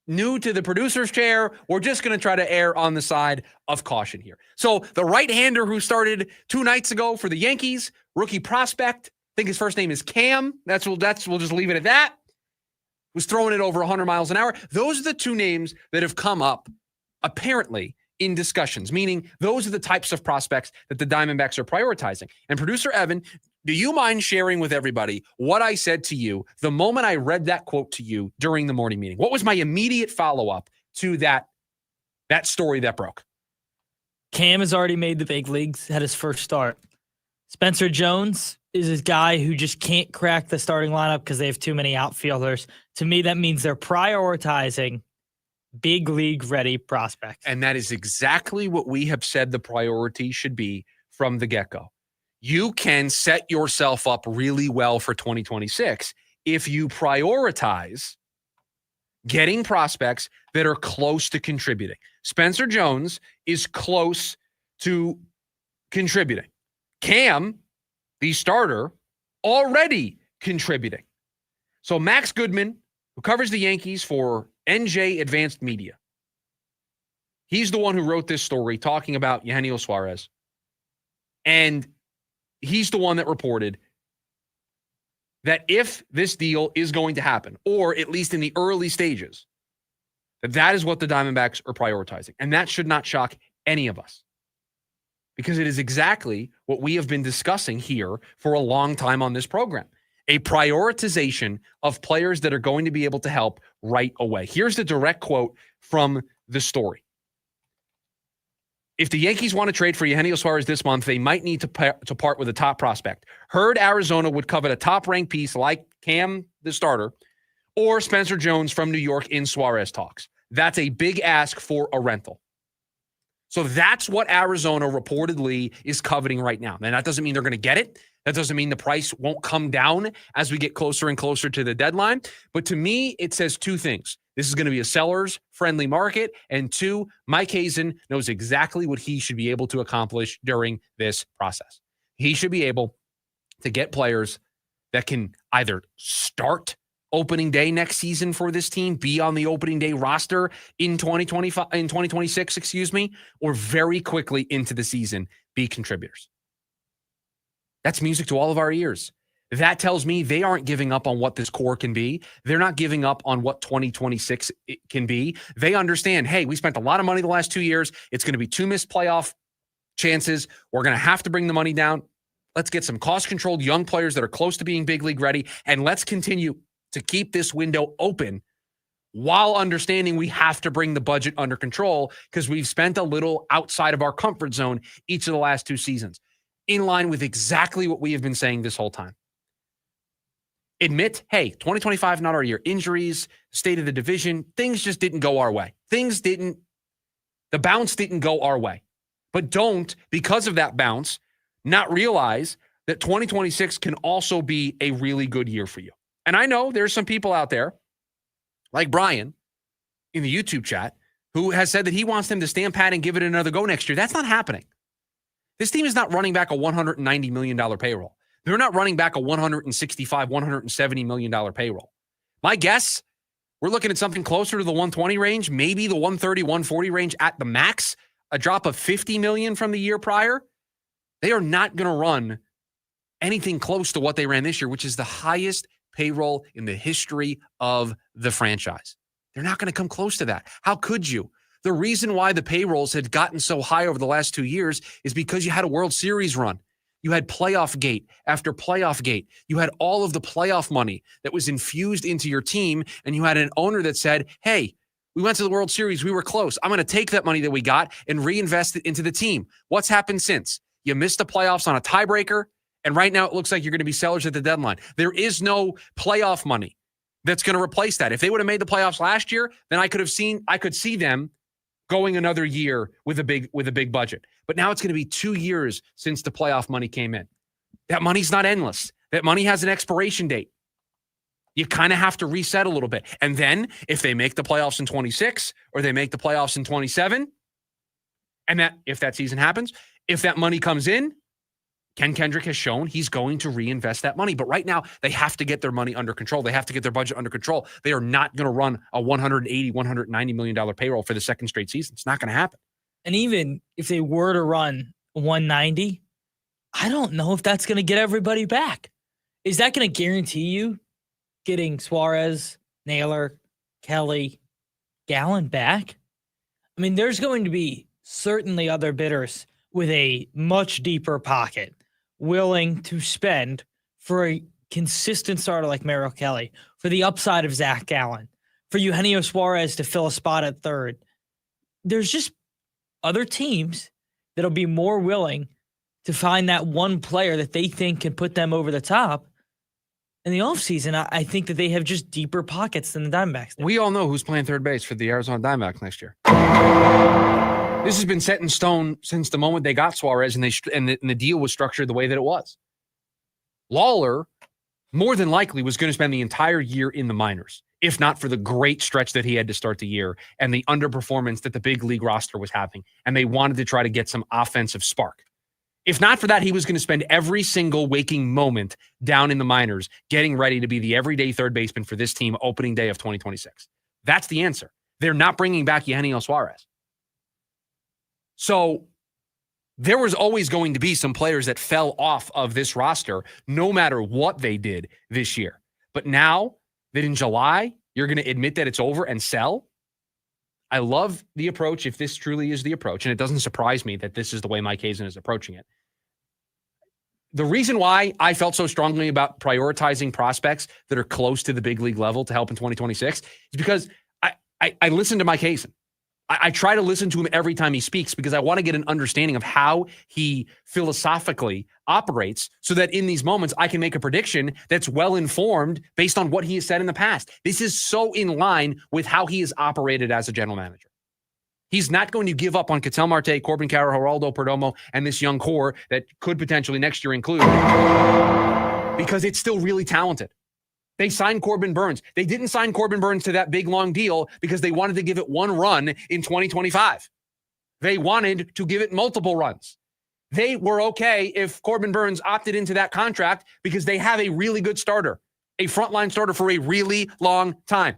new to the producer's chair, we're just going to try to err on the side of caution here. So the right-hander who started 2 nights ago for the Yankees, rookie prospect, I think his first name is Cam. We'll just leave it at that. Was throwing it over 100 miles an hour. Those are the 2 names that have come up apparently in discussions, meaning those are the types of prospects that the Diamondbacks are prioritizing. And producer Evan, do you mind sharing with everybody what I said to you the moment I read that quote to you during the morning meeting? What was my immediate follow-up to that story that broke? Cam has already made the big leagues, had his first start. Spencer Jones is this guy who just can't crack the starting lineup because they have too many outfielders. To me, that means they're prioritizing big league ready prospects. And that is exactly what we have said the priority should be from the get-go. You can set yourself up really well for 2026 if you prioritize getting prospects that are close to contributing. Spencer Jones is close to contributing. Cam, the starter, already contributing. So Max Goodman, who covers the Yankees for NJ Advanced Media, he's the one who wrote this story talking about Eugenio Suarez. And he's the one that reported that if this deal is going to happen, or at least in the early stages, That is what the Diamondbacks are prioritizing. And that should not shock any of us, because it is exactly what we have been discussing here for a long time on this program. A prioritization of players that are going to be able to help right away. Here's the direct quote from the story. If the Yankees want to trade for Eugenio Suarez this month, they might need to part with a top prospect. Heard Arizona would covet a top-ranked piece like Cam, the starter, or Spencer Jones from New York in Suarez talks. That's a big ask for a rental. So that's what Arizona reportedly is coveting right now. And that doesn't mean they're going to get it. That doesn't mean the price won't come down as we get closer and closer to the deadline. But to me, it says two things. This is going to be a seller's-friendly market. And two, Mike Hazen knows exactly what he should be able to accomplish during this process. He should be able to get players that can either start opening day next season for this team, be on the opening day roster in 2026, or very quickly into the season, be contributors. That's music to all of our ears. That tells me they aren't giving up on what this core can be. They're not giving up on what 2026 can be. They understand, hey, we spent a lot of money the last 2 years. It's going to be 2 missed playoff chances. We're going to have to bring the money down. Let's get some cost-controlled young players that are close to being big league ready, and let's continue to keep this window open while understanding we have to bring the budget under control because we've spent a little outside of our comfort zone each of the last 2 seasons, in line with exactly what we have been saying this whole time. Admit, hey, 2025 not our year. Injuries, state of the division, things just didn't go our way. The bounce didn't go our way. But don't, because of that bounce, not realize that 2026 can also be a really good year for you. And I know there's some people out there, like Brian in the YouTube chat, who has said that he wants them to stand pat and give it another go next year. That's not happening. This team is not running back a $190 million payroll. They're not running back a $165, $170 million payroll. My guess, we're looking at something closer to the 120 range, maybe the 130, 140 range at the max, a drop of $50 million from the year prior. They are not going to run anything close to what they ran this year, which is the highest payroll in the history of the franchise. They're not going to come close to that. How could you? The reason why the payrolls had gotten so high over the last 2 years is because you had a World Series run. You had playoff gate after playoff gate. You had all of the playoff money that was infused into your team, and you had an owner that said, hey, we went to the World Series. We were close. I'm going to take that money that we got and reinvest it into the team. What's happened since? You missed the playoffs on a tiebreaker, and right now it looks like you're going to be sellers at the deadline. There is no playoff money that's going to replace that. If they would have made the playoffs last year, then I could see them going another year with a big budget. But now it's going to be 2 years since the playoff money came in. That money's not endless. That money has an expiration date. You kind of have to reset a little bit. And then if they make the playoffs in 26 or they make the playoffs in 27, and that if that season happens, if that money comes in, Ken Kendrick has shown he's going to reinvest that money. But right now, they have to get their money under control. They have to get their budget under control. They are not going to run a $180, $190 million payroll for the second straight season. It's not going to happen. And even if they were to run 190, I don't know if that's going to get everybody back. Is that going to guarantee you getting Suarez, Naylor, Kelly, Gallen back? I mean, there's going to be certainly other bidders with a much deeper pocket willing to spend for a consistent starter like Merrill Kelly, for the upside of Zach Gallen, for Eugenio Suarez to fill a spot at third. There's just other teams that'll be more willing to find that one player that they think can put them over the top. In the offseason, I think that they have just deeper pockets than the Diamondbacks. We all know who's playing third base for the Arizona Diamondbacks next year. This has been set in stone since the moment they got Suarez and the deal was structured the way that it was. Lawler, more than likely, was going to spend the entire year in the minors, if not for the great stretch that he had to start the year and the underperformance that the big league roster was having. And they wanted to try to get some offensive spark. If not for that, he was going to spend every single waking moment down in the minors getting ready to be the everyday third baseman for this team opening day of 2026. That's the answer. They're not bringing back Eugenio Suarez. So there was always going to be some players that fell off of this roster no matter what they did this year. But now that in July, you're going to admit that it's over and sell? I love the approach if this truly is the approach, and it doesn't surprise me that this is the way Mike Hazen is approaching it. The reason why I felt so strongly about prioritizing prospects that are close to the big league level to help in 2026 is because I listen to Mike Hazen. I try to listen to him every time he speaks because I want to get an understanding of how he philosophically operates so that in these moments I can make a prediction that's well-informed based on what he has said in the past. This is so in line with how he has operated as a general manager. He's not going to give up on Ketel Marte, Corbin Carroll, Geraldo Perdomo, and this young core that could potentially next year include because it's still really talented. They signed Corbin Burns. They didn't sign Corbin Burns to that big, long deal because they wanted to give it one run in 2025. They wanted to give it multiple runs. They were okay if Corbin Burns opted into that contract because they have a really good starter, a frontline starter for a really long time.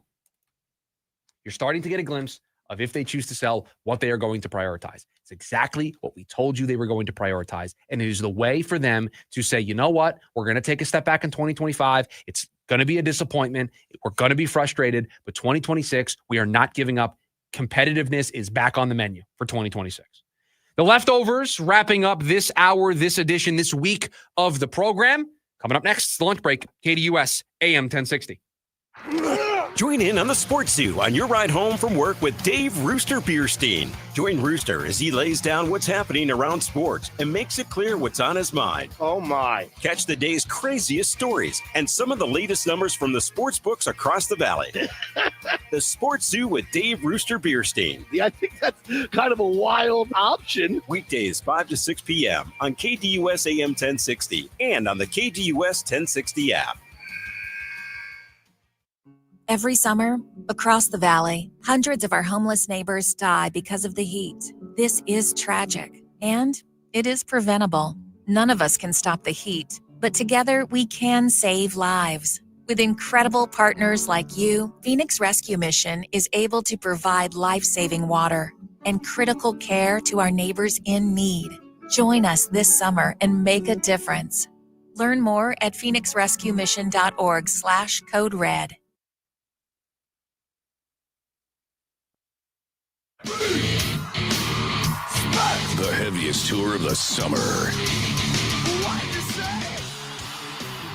You're starting to get a glimpse of if they choose to sell, what they are going to prioritize. It's exactly what we told you they were going to prioritize. And it is the way for them to say, you know what? We're going to take a step back in 2025. It's going to be a disappointment. We're going to be frustrated. But 2026, we are not giving up. Competitiveness is back on the menu for 2026. The leftovers wrapping up this hour, this edition, this week of the program. Coming up next, the lunch break, KDUS AM 1060. Join in on the Sports Zoo on your ride home from work with Dave Rooster Bierstein. Join Rooster as he lays down what's happening around sports and makes it clear what's on his mind. Oh, my. Catch the day's craziest stories and some of the latest numbers from the sports books across the valley. The Sports Zoo with Dave Rooster Bierstein. Yeah, I think that's kind of a wild option. Weekdays 5 to 6 p.m. on KDUS AM 1060 and on the KDUS 1060 app. Every summer, across the valley, hundreds of our homeless neighbors die because of the heat. This is tragic, and it is preventable. None of us can stop the heat, but together we can save lives. With incredible partners like you, Phoenix Rescue Mission is able to provide life-saving water and critical care to our neighbors in need. Join us this summer and make a difference. Learn more at phoenixrescuemission.org/code red. The heaviest tour of the summer.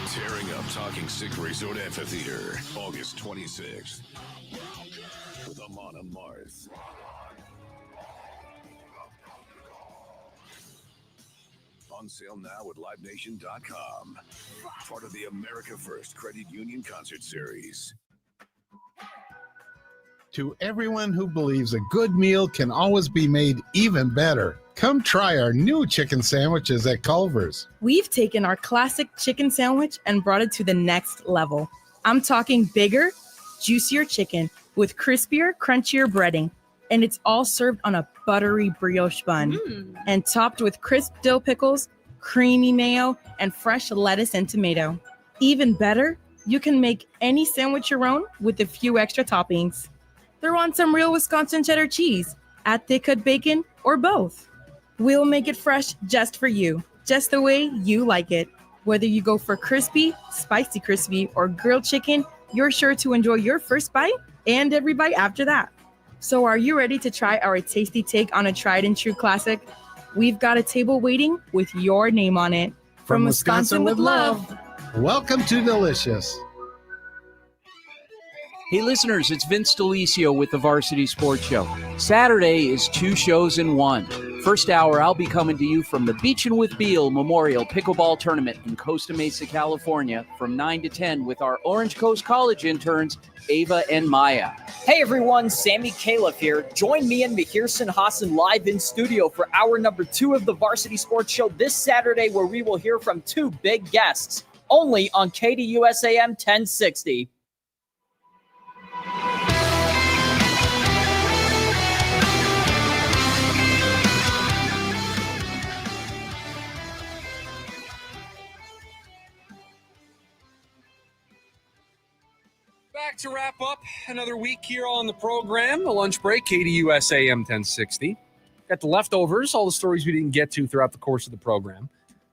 Tearing up Talking Stick Resort Amphitheater, August 26th. With Amon Amarth. On sale now at LiveNation.com. Part of the America First Credit Union Concert Series. To everyone who believes a good meal can always be made even better, come try our new chicken sandwiches at Culver's. We've taken our classic chicken sandwich and brought it to the next level. I'm talking bigger, juicier chicken with crispier, crunchier breading. And it's all served on a buttery brioche bun and topped with crisp dill pickles, creamy mayo, and fresh lettuce and tomato. Even better, you can make any sandwich your own with a few extra toppings. Throw on some real Wisconsin cheddar cheese, add thick cut bacon, or both. We'll make it fresh just for you, just the way you like it. Whether you go for crispy, spicy crispy, or grilled chicken, you're sure to enjoy your first bite and every bite after that. So are you ready to try our tasty take on a tried and true classic? We've got a table waiting with your name on it. From Wisconsin with love. Welcome to Delicious. Hey listeners, it's Vince DeLisio with the Varsity Sports Show. Saturday is 2 shows in 1. First hour, I'll be coming to you from the Beachin' with Beal Memorial Pickleball Tournament in Costa Mesa, California from 9 to 10 with our Orange Coast College interns, Ava and Maya. Hey everyone, Sammy Califf here. Join me and Mahirson Hassan live in studio for hour number 2 of the Varsity Sports Show this Saturday, where we will hear from 2 big guests, only on KDUS AM 1060. Back to wrap up another week here on the program, the lunch break, KDUS AM 1060. Got the leftovers, all the stories we didn't get to throughout the course of the program.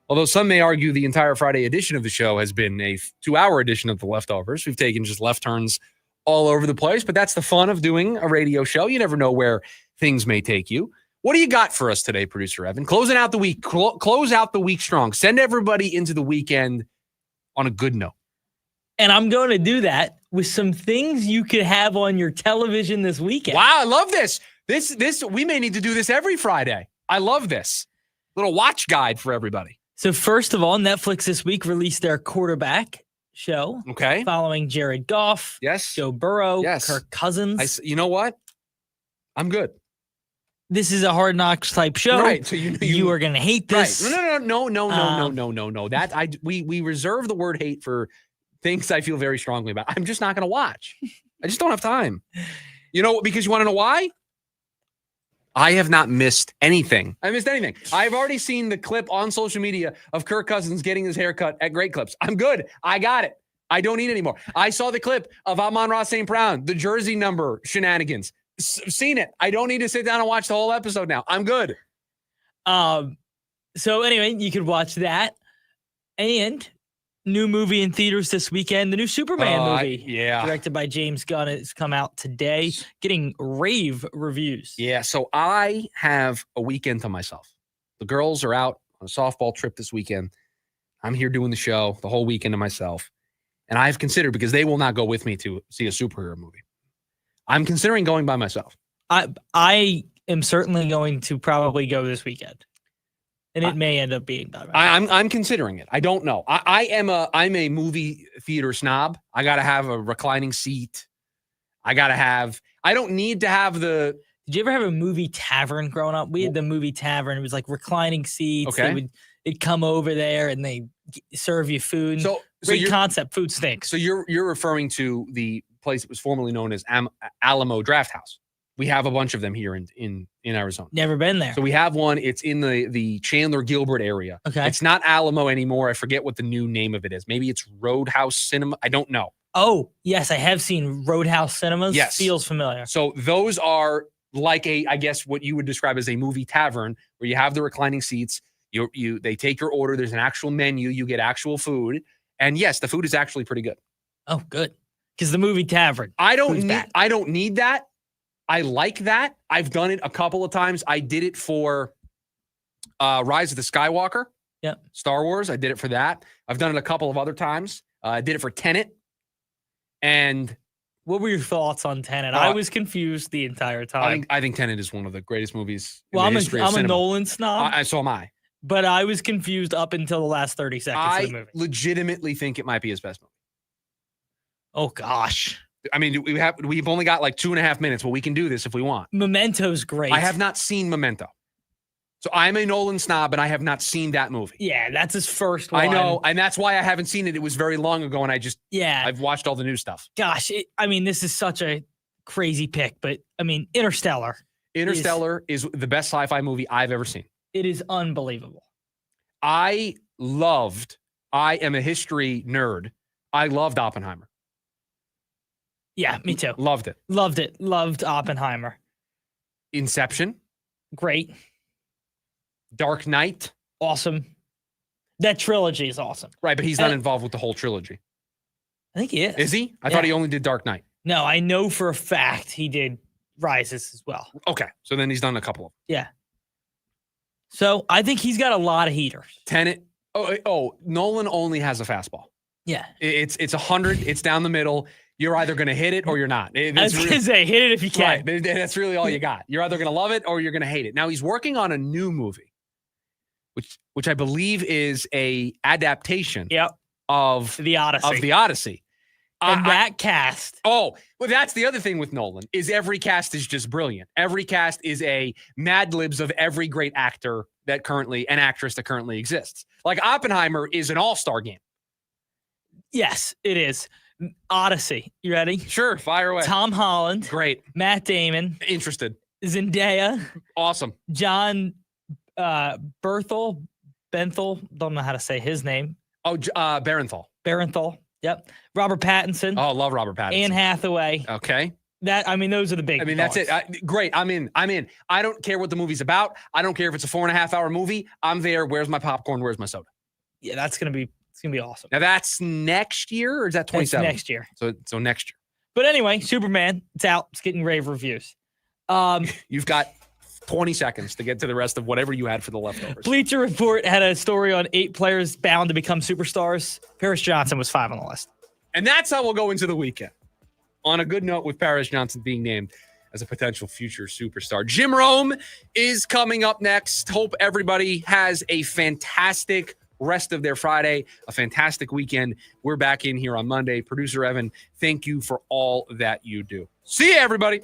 Although some may argue the entire Friday edition of the show has been a 2-hour edition of the leftovers. We've taken just left turns all over the place, but that's the fun of doing a radio show. You never know where things may take you. What do you got for us today, producer Evan? Closing out the week, close out the week strong. Send everybody into the weekend on a good note. And I'm going to do that with some things you could have on your television this weekend. Wow, I love this. This we may need to do this every Friday. I love this. Little watch guide for everybody. So first of all, Netflix this week released their quarterback show. Okay. Following Jared Goff, yes, Joe Burrow, yes, Kirk Cousins. You know what? I'm good. This is a Hard Knocks type show. Right. So you are going to hate this. Right. No. That we reserve the word hate for things I feel very strongly about. I'm just not going to watch. I just don't have time. You know, because you want to know why? I have not missed anything. I missed anything. I've already seen the clip on social media of Kirk Cousins getting his haircut at Great Clips. I'm good. I got it. I don't need anymore. I saw the clip of Amon-Ra St. Brown, the jersey number shenanigans. Seen it. I don't need to sit down and watch the whole episode now. I'm good. So anyway, you could watch that. And new movie in theaters this weekend, the new Superman movie. Directed by James Gunn. It's come out today, getting rave reviews. Yeah, so I have a weekend to myself. The girls are out on a softball trip this weekend. I'm here doing the show the whole weekend to myself. And I've considered, because they will not go with me to see a superhero movie, I'm considering going by myself. I am certainly going to probably go this weekend. And it may end up being by myself. I'm considering it. I don't know. I'm a movie theater snob. I gotta have a reclining seat. I don't need to have the. Did you ever have a movie tavern growing up? We had the movie tavern. It was like reclining seats. Okay. It'd come over there and they serve you food. So great concept. Food stinks. So you're referring to the place that was formerly known as Alamo Draft House. We have a bunch of them here in Arizona. Never been there. So we have one. It's in the Chandler Gilbert area. Okay. It's not Alamo anymore. I forget what the new name of it is. Maybe it's Roadhouse Cinema. I don't know. Oh, yes. I have seen Roadhouse Cinemas. Yes. Feels familiar. So those are like I guess what you would describe as a movie tavern, where you have the reclining seats. They take your order. There's an actual menu. You get actual food. And yes, the food is actually pretty good. Oh, good. Because the movie tavern. I don't need that. I like that. I've done it a couple of times. I did it for Rise of the Skywalker. Yep. Star Wars. I did it for that. I've done it a couple of other times. I did it for Tenet. And what were your thoughts on Tenet? I was confused the entire time. I think Tenet is one of the greatest movies in the history of cinema. I'm a Nolan snob. So am I. But I was confused up until the last 30 seconds of the movie. I legitimately think it might be his best movie. Oh, gosh. I mean, we've only got like 2.5 minutes. Well, we can do this if we want. Memento's great. I have not seen Memento. So I'm a Nolan snob, and I have not seen that movie. Yeah, that's his first one. I know, and that's why I haven't seen it. It was very long ago, and I've watched all the new stuff. Gosh, this is such a crazy pick, but I mean, Interstellar. Interstellar is the best sci-fi movie I've ever seen. It is unbelievable. I am a history nerd. I loved Oppenheimer. Yeah, me too. Loved it. Loved Oppenheimer. Inception. Great. Dark Knight. Awesome. That trilogy is awesome. Right, but he's not involved with the whole trilogy. I think he is. Is he? I thought he only did Dark Knight. No, I know for a fact he did Rises as well. Okay, so then he's done a couple of them. Yeah. So I think he's got a lot of heaters. Tenet. Oh, Nolan only has a fastball. Yeah. It's 100. It's down the middle. You're either going to hit it or you're not. I was going to say, hit it if you can. Right. That's really all you got. You're either going to love it or you're going to hate it. Now he's working on a new movie, which I believe is a adaptation of The Odyssey. And that cast. Oh, well, that's the other thing with Nolan is every cast is just brilliant. Every cast is a Mad Libs of every great actor and actress that currently exists. Like Oppenheimer is an all-star game. Yes, it is. Odyssey. You ready? Sure. Fire away. Tom Holland. Great. Matt Damon. Interested. Zendaya. Awesome. John Benthal. Don't know how to say his name. Oh, Barenthal. Yep. Robert Pattinson. Oh, love Robert Pattinson. Anne Hathaway. Okay. Those are the big. That's it. Great. I'm in. I don't care what the movie's about. I don't care if it's a 4.5 hour movie. I'm there. Where's my popcorn? Where's my soda? Yeah, it's gonna be awesome. Now that's next year, or is that 27? Next year. So next year. But anyway, Superman, it's out. It's getting rave reviews. You've got 20 seconds to get to the rest of whatever you had for the leftovers. Bleacher Report had a story on 8 players bound to become superstars. Paris Johnson was 5 on the list. And that's how we'll go into the weekend. On a good note with Paris Johnson being named as a potential future superstar. Jim Rome is coming up next. Hope everybody has a fantastic rest of their Friday, a fantastic weekend. We're back in here on Monday. Producer Evan, thank you for all that you do. See you, everybody.